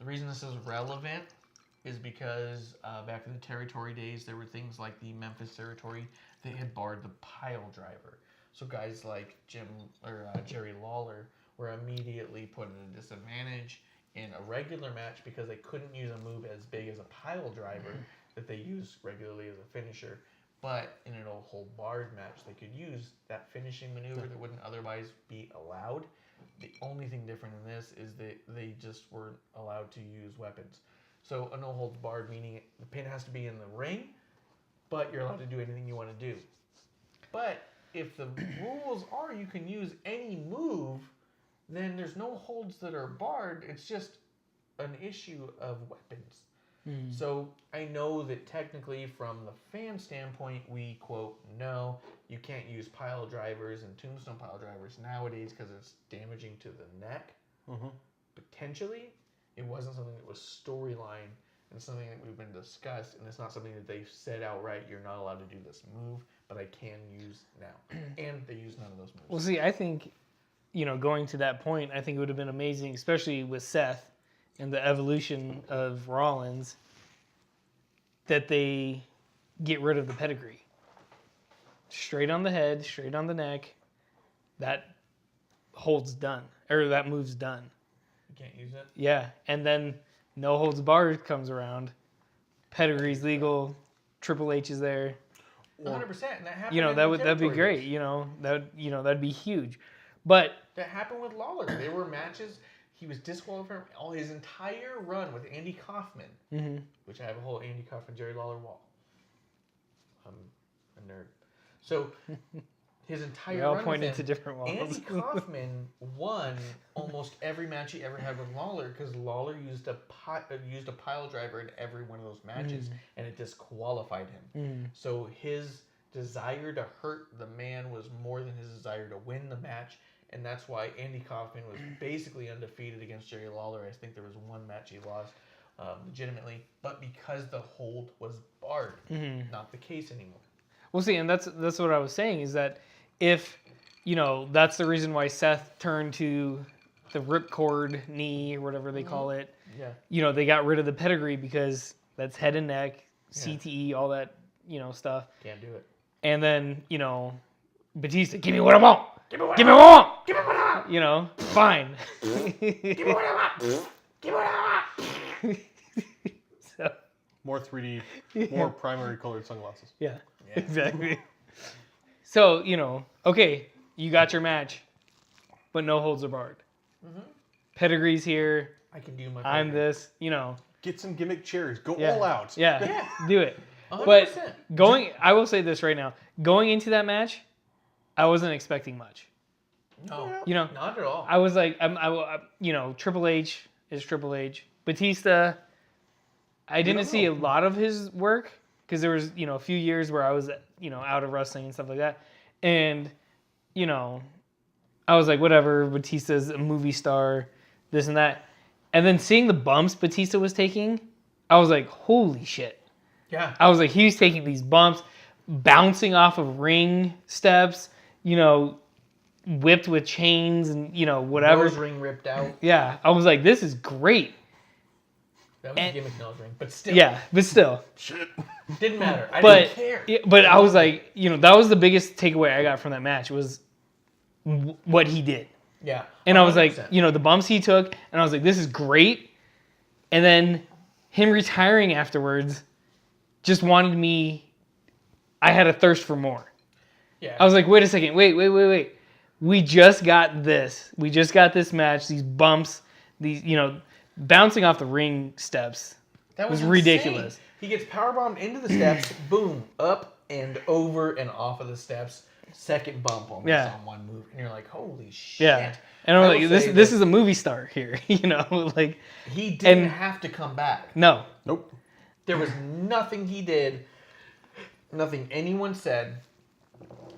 The reason this is relevant is because back in the territory days, there were things like the Memphis territory that had barred the pile driver. So guys like Jerry Lawler were immediately put at a disadvantage in a regular match because they couldn't use a move as big as a pile driver that they use regularly as a finisher. But in an old hold barred match, they could use that finishing maneuver that wouldn't otherwise be allowed. The only thing different in this is that they just weren't allowed to use weapons. So a no holds barred meaning the pin has to be in the ring, but you're allowed to do anything you want to do. But if the rules are you can use any move, then there's no holds that are barred. It's just an issue of weapons. So I know that technically from the fan standpoint, we quote, no, you can't use pile drivers and tombstone pile drivers nowadays because it's damaging to the neck. Potentially, it wasn't something that was storyline and something that we've been discussed, and it's not something that they've said outright, you're not allowed to do this move, but I can use now. And they use none of those moves. Well, see, I think, going to that point, I think it would have been amazing, especially with Seth and the evolution of Rollins, that they get rid of the pedigree. Straight on the head, straight on the neck, that hold's done, or that move's done. You can't use it? Yeah, and then no holds barred comes around, pedigree's legal, Triple H is there. 100%, and that happened. That'd be great. That'd be huge. But that happened with Lawler. There were matches. He was disqualified from all his entire run with Andy Kaufman, which I have a whole Andy Kaufman Jerry Lawler wall. I'm a nerd. So his entire we all run pointed with to him, different walls. Andy Kaufman won almost every match he ever had with Lawler because Lawler used a pile driver in every one of those matches, and it disqualified him. So his desire to hurt the man was more than his desire to win the match. And that's why Andy Kaufman was basically undefeated against Jerry Lawler. I think there was one match he lost legitimately, but because the hold was barred, not the case anymore. Well, see, and that's what I was saying is that if, that's the reason why Seth turned to the ripcord knee or whatever they call it. Yeah. They got rid of the pedigree because that's head and neck, CTE, all that, stuff. Can't do it. And then, Batista, give me what I want. Give me what I want. Give me what I want. Fine. Give me what I want. Give me what I want. So, more 3D, more primary colored sunglasses. Yeah, exactly. So, okay, you got your match, but no holds are barred. Pedigree's here. I can do my I'm pedigree. this, Get some gimmick chairs. Go all out. Yeah, do it. 100%. But I will say this right now. Going into that match, I wasn't expecting much. No, not at all. I was like, Triple H is Triple H. Batista, I didn't see a lot of his work because there was, a few years where I was, out of wrestling and stuff like that. And, I was like, whatever, Batista's a movie star, this and that. And then seeing the bumps Batista was taking, I was like, holy shit. Yeah. I was like, he's taking these bumps, bouncing off of ring steps, whipped with chains and, whatever. Nose ring ripped out. Yeah. I was like, this is great. That was a gimmick nose ring, but still. Yeah, but still. Shit. Didn't matter. I didn't care. But I was like, that was the biggest takeaway I got from that match was what he did. Yeah. And I was like, 100%. the bumps he took, and I was like, this is great. And then him retiring afterwards just wanted me, I had a thirst for more. Yeah. I was like, wait a second, wait. We just got this. We just got this match, these bumps, these, bouncing off the ring steps. That was ridiculous. Insane. He gets powerbombed into the steps, boom, up and over and off of the steps. Second bump on one move, and you're like, "Holy shit!" Yeah, and I'm like, "This is a movie star here," like he didn't have to come back. No, Nope. There was nothing he did, nothing anyone said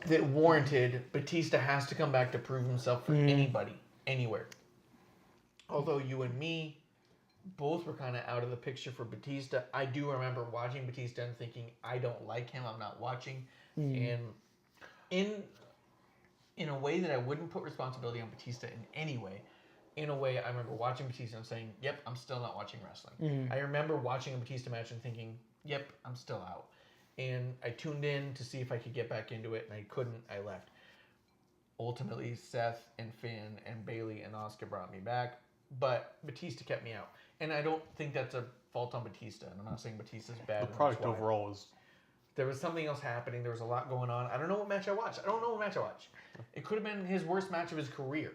that warranted Batista has to come back to prove himself for anybody, anywhere. Although you and me both were kind of out of the picture for Batista. I do remember watching Batista and thinking, I don't like him, I'm not watching. And in a way that I wouldn't put responsibility on Batista in any way. In a way, I remember watching Batista and saying, yep, I'm still not watching wrestling. I remember watching a Batista match and thinking, yep, I'm still out. And I tuned in to see if I could get back into it, and I couldn't. I left. ultimately Seth and Finn and Bailey and Asuka brought me back, but Batista kept me out. And I don't think that's a fault on Batista. And I'm not saying Batista's bad. The product overall was... There was something else happening. There was a lot going on. I don't know what match I watched. It could have been his worst match of his career.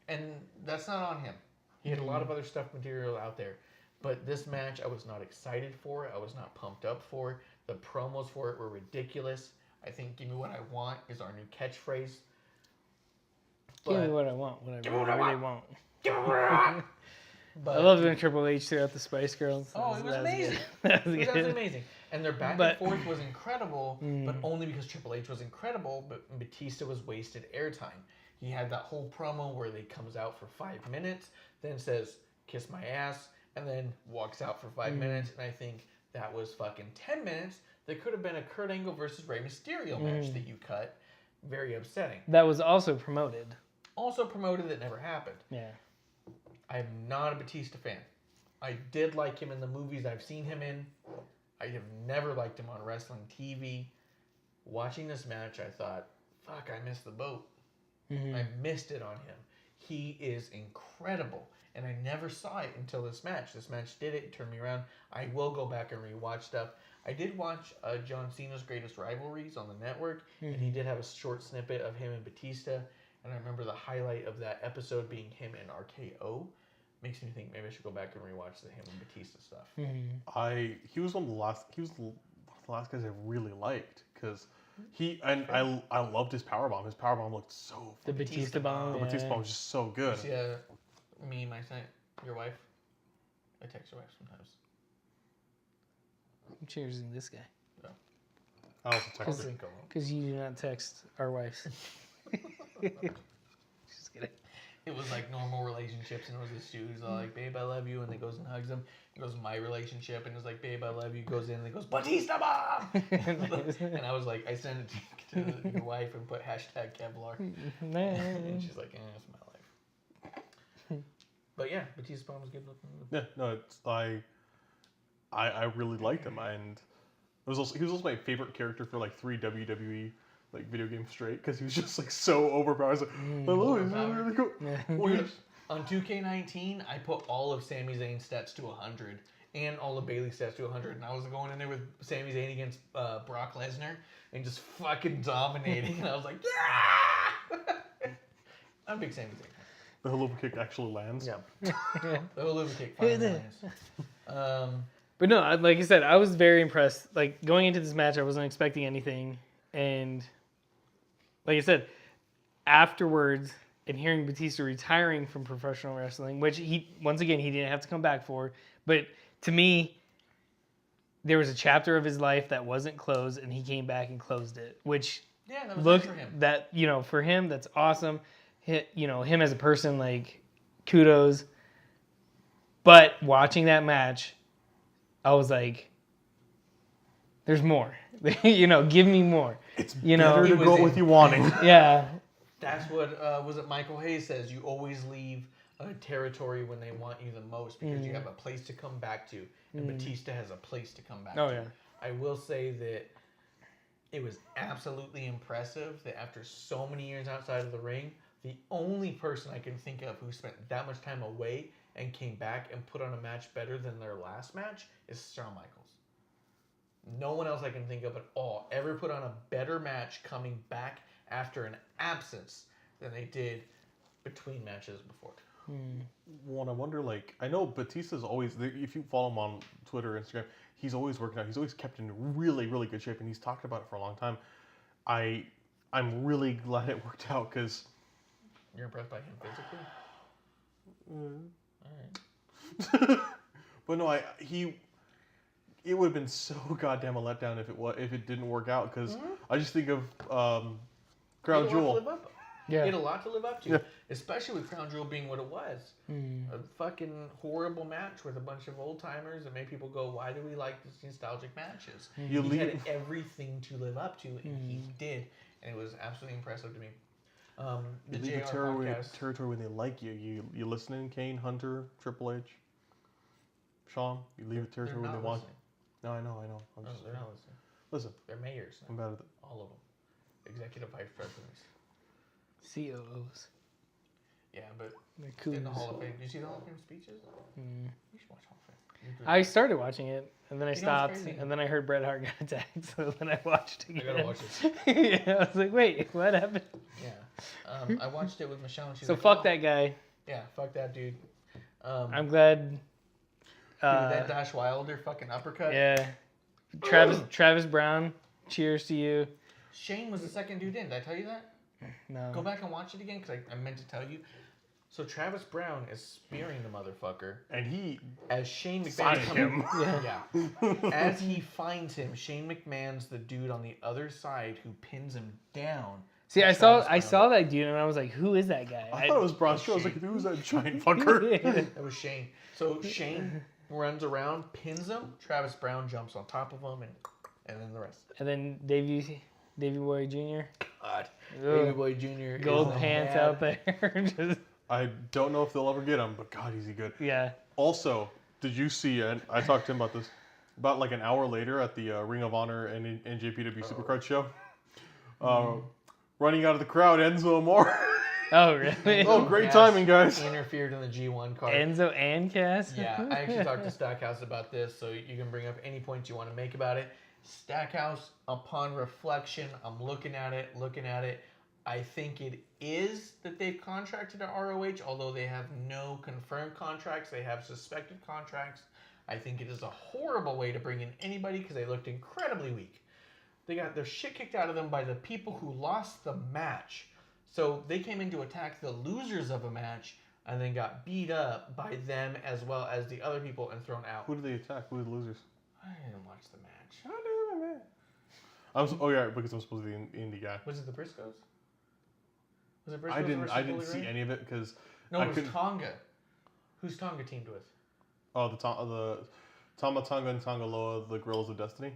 And that's not on him. He had a lot of other stuff material out there. But this match, I was not excited for it. I was not pumped up for it. The promos for it were ridiculous. I think "Give me what I want" is our new catchphrase. Give me what I want, what I really want. Give me what I want. I loved when Triple H threw out the Spice Girls. Oh, it was amazing. That was It was good. absolutely amazing. And their back and forth was incredible, but only because Triple H was incredible, but Batista was wasted airtime. He had that whole promo where he comes out for 5 minutes, then says, "Kiss my ass," and then walks out for 5 minutes, and I think that was fucking 10 minutes. There could have been a Kurt Angle versus Rey Mysterio match that you cut. Very upsetting. That was also promoted. Also promoted that never happened. Yeah. I'm not a Batista fan. I did like him in the movies I've seen him in. I have never liked him on wrestling TV. Watching this match, I thought, fuck, I missed the boat. I missed it on him. He is incredible. And I never saw it until this match. This match did it, turned me around. I will go back and rewatch stuff. I did watch John Cena's Greatest Rivalries on the network, and he did have a short snippet of him and Batista. And I remember the highlight of that episode being him and RKO. Makes me think maybe I should go back and rewatch the him and Batista stuff. He was one of the last. He was one of the last guys I really liked because I loved his powerbomb. His powerbomb looked so. The Batista bomb. The Batista bomb was just so good. Yeah, me, my son, your wife. I text your wife sometimes. I'm choosing this guy. No. I also text her. Because you do not text our wives. Just kidding. It was like normal relationships, and it was this dude who's all like, "Babe, I love you," and then goes and hugs him. It goes my relationship, and it's like, "Babe, I love you." Goes in and it goes, "Batista bomb!" And I was like, I sent it to your wife and put hashtag Kevlar, and she's like, "That's my life." But yeah, Batista bomb was good looking. Yeah, no, it's I really liked him, and he was also my favorite character for like 3 WWE like video games straight because he was just like so overpowered. I was like, I love it, he's really cool. Well, on 2K19, I put all of Sami Zayn's stats to 100 and all of Bailey's stats to 100, and I was going in there with Sami Zayn against Brock Lesnar and just fucking dominating. And I was like, yeah! I'm a big Sami Zayn fan. The hula kick actually lands. Yeah. The hula kick finally lands. But no, like I said, I was very impressed. Like going into this match, I wasn't expecting anything, and like I said, afterwards and hearing Batista retiring from professional wrestling, which he didn't have to come back for, but to me, there was a chapter of his life that wasn't closed, and he came back and closed it, which that was nice for him. For him, that's awesome. Him as a person, like kudos. But watching that match, I was like, there's more. Give me more. It's better to go with you wanting. Yeah. That's what, was it Michael Hayes says, you always leave a territory when they want you the most because you have a place to come back to. And Batista has a place to come back to. Yeah. I will say that it was absolutely impressive that after so many years outside of the ring, the only person I can think of who spent that much time away and came back and put on a match better than their last match is Shawn Michaels. No one else I can think of at all ever put on a better match coming back after an absence than they did between matches before. Well, I wonder, like, I know Batista's always, if you follow him on Twitter, Instagram, he's always working out. He's always kept in really, really good shape, and he's talked about it for a long time. I'm really glad it worked out because... You're impressed by him physically? All right. But no, it would have been so goddamn a letdown if it didn't work out because I just think of Crown Jewel. Yeah. He had a lot to live up to, especially with Crown Jewel being what it was. A fucking horrible match with a bunch of old timers that made people go, why do we like these nostalgic matches? He had everything to live up to, and he did, and it was absolutely impressive to me. The you leave JR podcast. territory when they like you. You listening, Kane, Hunter, Triple H, Sean? You leave a territory when they want you. No, I know. They're not listening. Listen. They're mayors. I'm bad at it. All of them. Executive vice presidents. COOs. Yeah, but They're cool. in the Hall of Fame. Did you see the Hall of Fame speeches? Mm. You should watch Hall of Fame. I started watching it, and then I You know stopped, what's crazy? and then I heard Bret Hart got attacked, so then I watched I again. gotta watch Yeah, I was like, wait, what happened? Yeah. I watched it with Michelle, and she's So like, fuck "Oh." that guy. Yeah, fuck that dude. I'm glad. Dude, that Dash Wilder fucking uppercut. Yeah. Travis Brown, cheers to you. Shane was the second dude in. Did I tell you that? No. Go back and watch it again because I meant to tell you. So Travis Brown is spearing the motherfucker, And he as Shane McMahon signed him. Yeah. As he finds him, Shane McMahon's the dude on the other side who pins him down. See, I Travis saw Brown. that dude, and I was like, who is that guy? I thought it was Braun Strowman. I was like, who's that giant fucker? That was Shane. So Shane runs around, pins him. Travis Brown jumps on top of him, and then the rest. And then Davey Boy Jr. God. Ugh. Baby Boy Jr. Gold is pants mad. out there. Just, I don't know if they'll ever get him, but God, is he good. yeah. Also, did you see, and I talked to him about this, about like an hour later at the Ring of Honor and NJPW Supercard show, running out of the crowd, Enzo Amore. Oh, really? Oh, great Cass timing, guys. Interfered in the G1 card. Enzo and Cass? Yeah, I actually talked to Stackhouse about this, so you can bring up any points you want to make about it. Stackhouse, upon reflection, I'm looking at it. I think it is that they've contracted to ROH, although they have no confirmed contracts. They have suspected contracts. I think it is a horrible way to bring in anybody because they looked incredibly weak. They got their shit kicked out of them by the people who lost the match. So they came in to attack the losers of a match and then got beat up by them as well as the other people and thrown out. Who did they attack? Who are the losers? I didn't watch the match. I don't know, man. Oh yeah, because I'm supposed to be the indie guy. Was it the Briscoes? Was it Briscoes I didn't versus Bully see Ray? any of it because No, I it was couldn't. Tonga. Who's Tonga teamed with? Oh, the Tama Tonga and Tangaloa, the Gorillas of Destiny,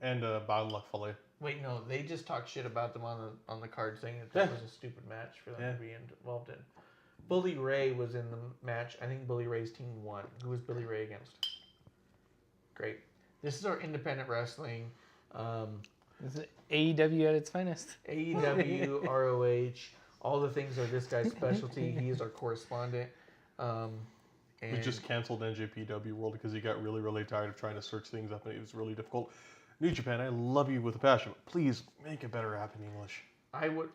and Bad Luck Fale. Wait, no, they just talked shit about them on the card, saying that was a stupid match for them to be involved in. Bully Ray was in the match. I think Bully Ray's team won. Who was Bully Ray against? Great. This is our independent wrestling. This is AEW at its finest. AEW, ROH, all the things are this guy's specialty. He is our correspondent. We And just canceled NJPW World because he got really, really tired of trying to search things up, and it was really difficult. New Japan, I love you with a passion, but please make a better app in English. I would.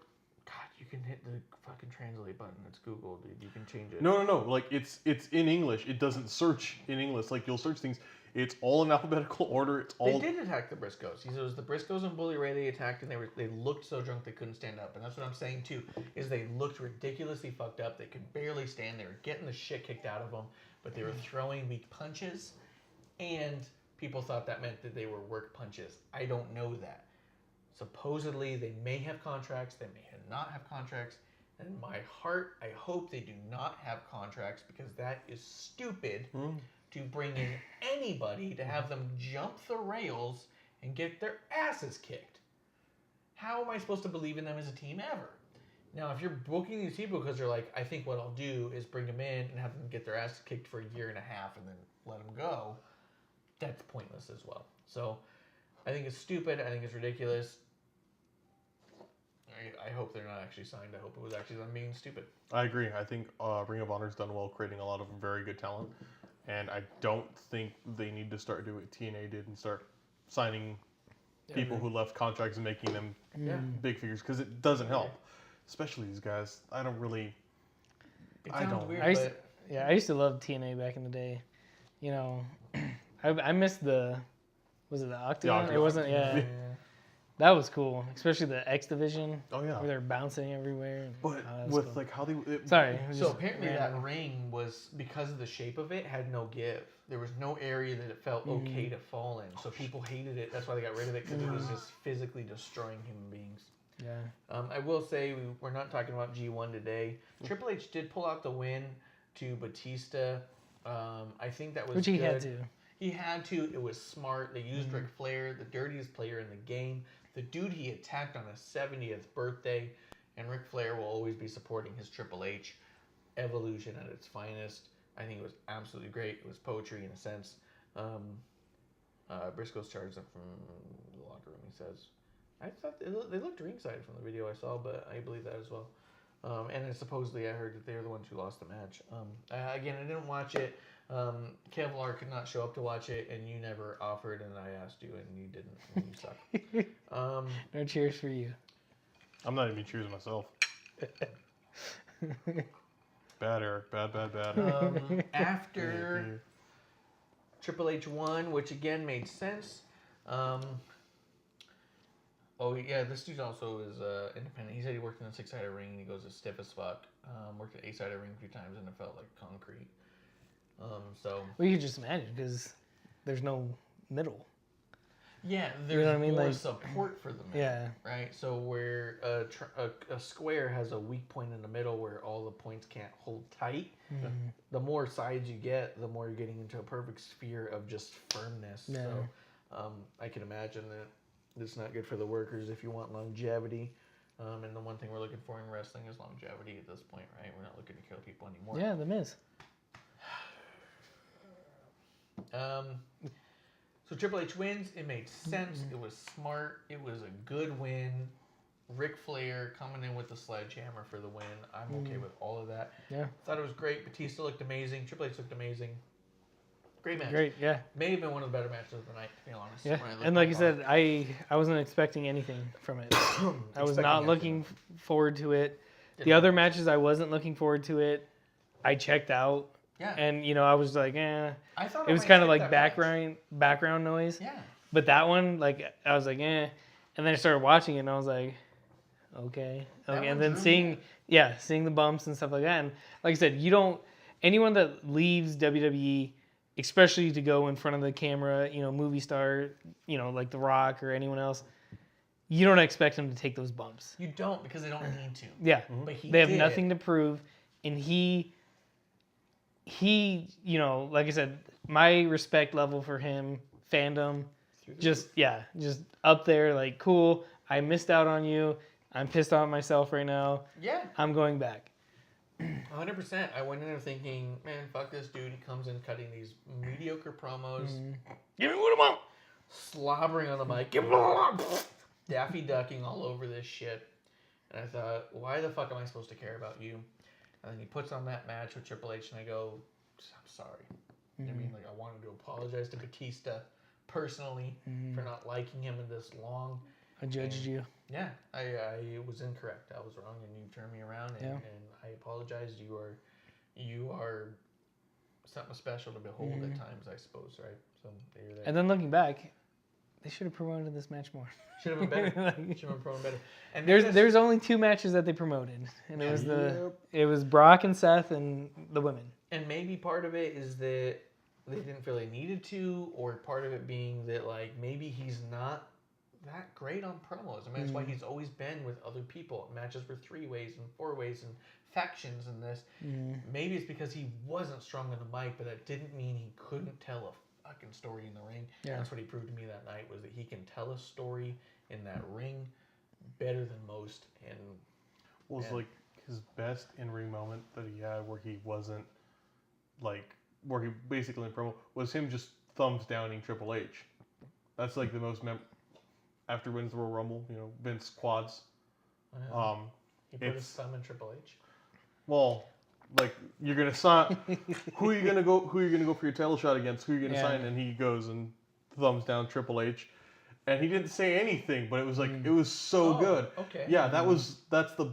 God, you can hit the fucking translate button. It's Google, dude. You can change it. No. Like it's in English. It doesn't search in English. Like you'll search things. It's all in alphabetical order. It's all. They did attack the Briscoes. It was the Briscoes and Bully Ray they attacked, and they looked so drunk they couldn't stand up. And that's what I'm saying too. Is they looked ridiculously fucked up. They could barely stand. They were getting the shit kicked out of them, but they were throwing weak punches, and people thought that meant that they were work punches. I don't know that. Supposedly they may have contracts. They may not have contracts. And in my heart, I hope they do not have contracts because that is stupid. To bring in anybody to have them jump the rails and get their asses kicked. How am I supposed to believe in them as a team ever? Now, if you're booking these people because they're like, I think what I'll do is bring them in and have them get their asses kicked for a year and a half and then let them go, that's pointless as well. So, I think it's stupid. I think it's ridiculous. I hope they're not actually signed. I hope it was actually them being stupid. I agree. I think Ring of Honor's done well creating a lot of very good talent. And I don't think they need to start doing what TNA did and start signing people who left contracts and making them big figures because it doesn't help. Especially these guys. I don't really. It I sounds don't. weird, I used to love TNA back in the day. You know, I missed the. Was it the Octagon? Octagon. It wasn't. Yeah. That was cool, especially the X division. Oh yeah. Where they're bouncing everywhere. But that was with cool. like how they. Sorry. So apparently that ring was, because of the shape of it, had no give. There was no area that it felt okay to fall in. So people hated it. That's why they got rid of it, because it was just physically destroying human beings. Yeah. I will say, we're not talking about G1 today. Triple H did pull out the win to Batista. I think that was Which he good. had to. He had to. It was smart. They used Ric Flair, the dirtiest player in the game. The dude he attacked on his 70th birthday. And Ric Flair will always be supporting his Triple H evolution at its finest. I think it was absolutely great. It was poetry in a sense. Briscoe's charged them from the locker room, he says. I thought they looked ringside from the video I saw, but I believe that as well. And then supposedly I heard that they're the ones who lost the match. Again, I didn't watch it. Kevlar could not show up to watch it, and you never offered, and I asked you, and you didn't. And you suck. No cheers for you. I'm not even choosing myself. Bad, Eric. Bad. After Triple H won, which again made sense. Oh yeah, this dude also is independent. He said he worked in a 6-sided ring, and he goes as stiff as fuck. Worked an 8-sided ring a few times, and it felt like concrete. So. Well, you could just imagine because there's no middle. Yeah, there's you know what I mean? more Like, support for the middle. Yeah. Right. So where a square has a weak point in the middle where all the points can't hold tight. Mm-hmm. The more sides you get, the more you're getting into a perfect sphere of just firmness. Yeah. So I can imagine that it's not good for the workers if you want longevity. And the one thing we're looking for in wrestling is longevity at this point, right? We're not looking to kill people anymore. Yeah, The Miz. So Triple H wins. It made sense. It was smart. It was a good win. Ric Flair coming in with the sledgehammer for the win. I'm okay with all of that. Yeah. Thought it was great. Batista looked amazing. Triple H looked amazing. Great match. Great, yeah. May have been one of the better matches of the night, to be honest. Yeah, when I look and like back you on said, I wasn't expecting anything from it. I was not looking forward to it. The other matches, I wasn't looking forward to it. I checked out. Yeah. And, I was like, I thought it was kind of like background noise. Yeah. But that one, like, I was like, And then I started watching it, and I was like, okay. And then seeing the bumps and stuff like that. And like I said, anyone that leaves WWE, especially to go in front of the camera, movie star, like The Rock or anyone else, you don't expect them to take those bumps. You don't, because they don't need to. Yeah. But they have nothing to prove. And he, like I said, my respect level for him, fandom, just up there, like, cool. I missed out on you. I'm pissed off at myself right now. Yeah. I'm going back. 100%. I went in there thinking, man, fuck this dude. He comes in cutting these mediocre promos. Give me what I want. Slobbering on the mic. Daffy ducking all over this shit. And I thought, why the fuck am I supposed to care about you? And then he puts on that match with Triple H, and I go, I'm sorry. I mean, like, I wanted to apologize to Batista personally for not liking him in this long. I judged you. Yeah, I was incorrect. I was wrong, and you turned me around, and I apologize. You are something special to behold at times, I suppose, right? So there you're there. And then looking back, they should have promoted this match more. Should have been better. Should have been promoted better. And there's only 2 matches that they promoted, and it was Brock and Seth and the women. And maybe part of it is that they didn't feel they needed to, or part of it being that, like, maybe he's not that great on promos. I mean, that's why he's always been with other people. Matches were 3-ways and 4-ways and factions and this. Maybe it's because he wasn't strong on the mic, but that didn't mean he couldn't tell a fucking story in the ring. Yeah. That's what he proved to me that night, was that he can tell a story in that ring better than most. And was like his best in-ring moment that he had, where he wasn't like, where he basically in promo, was him just thumbs downing Triple H. That's like the most after wins the Royal Rumble, Vince quads. He put his thumb in Triple H. Well, like, you're gonna sign. Who are you gonna go for your title shot against? Who are you gonna sign? And he goes and thumbs down Triple H, and he didn't say anything, but it was like it was so good. Okay. Yeah, that's the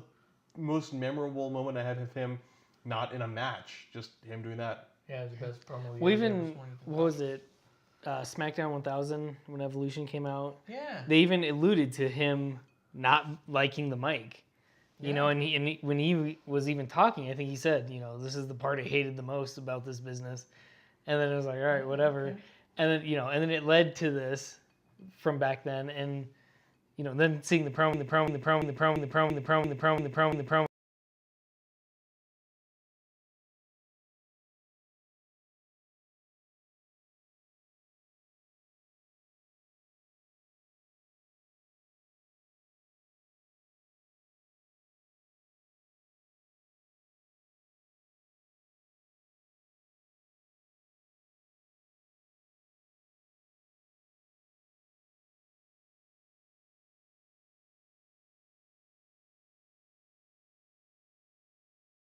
most memorable moment I had of him, not in a match, just him doing that. Yeah, it was the best promo. Well, even what was it? SmackDown 1000, when Evolution came out. Yeah. They even alluded to him not liking the mic. You know, and he, when he was even talking, I think he said, this is the part I hated the most about this business. And then it was like, all right, whatever. Okay. And then, and then it led to this from back then. And, then seeing the promo,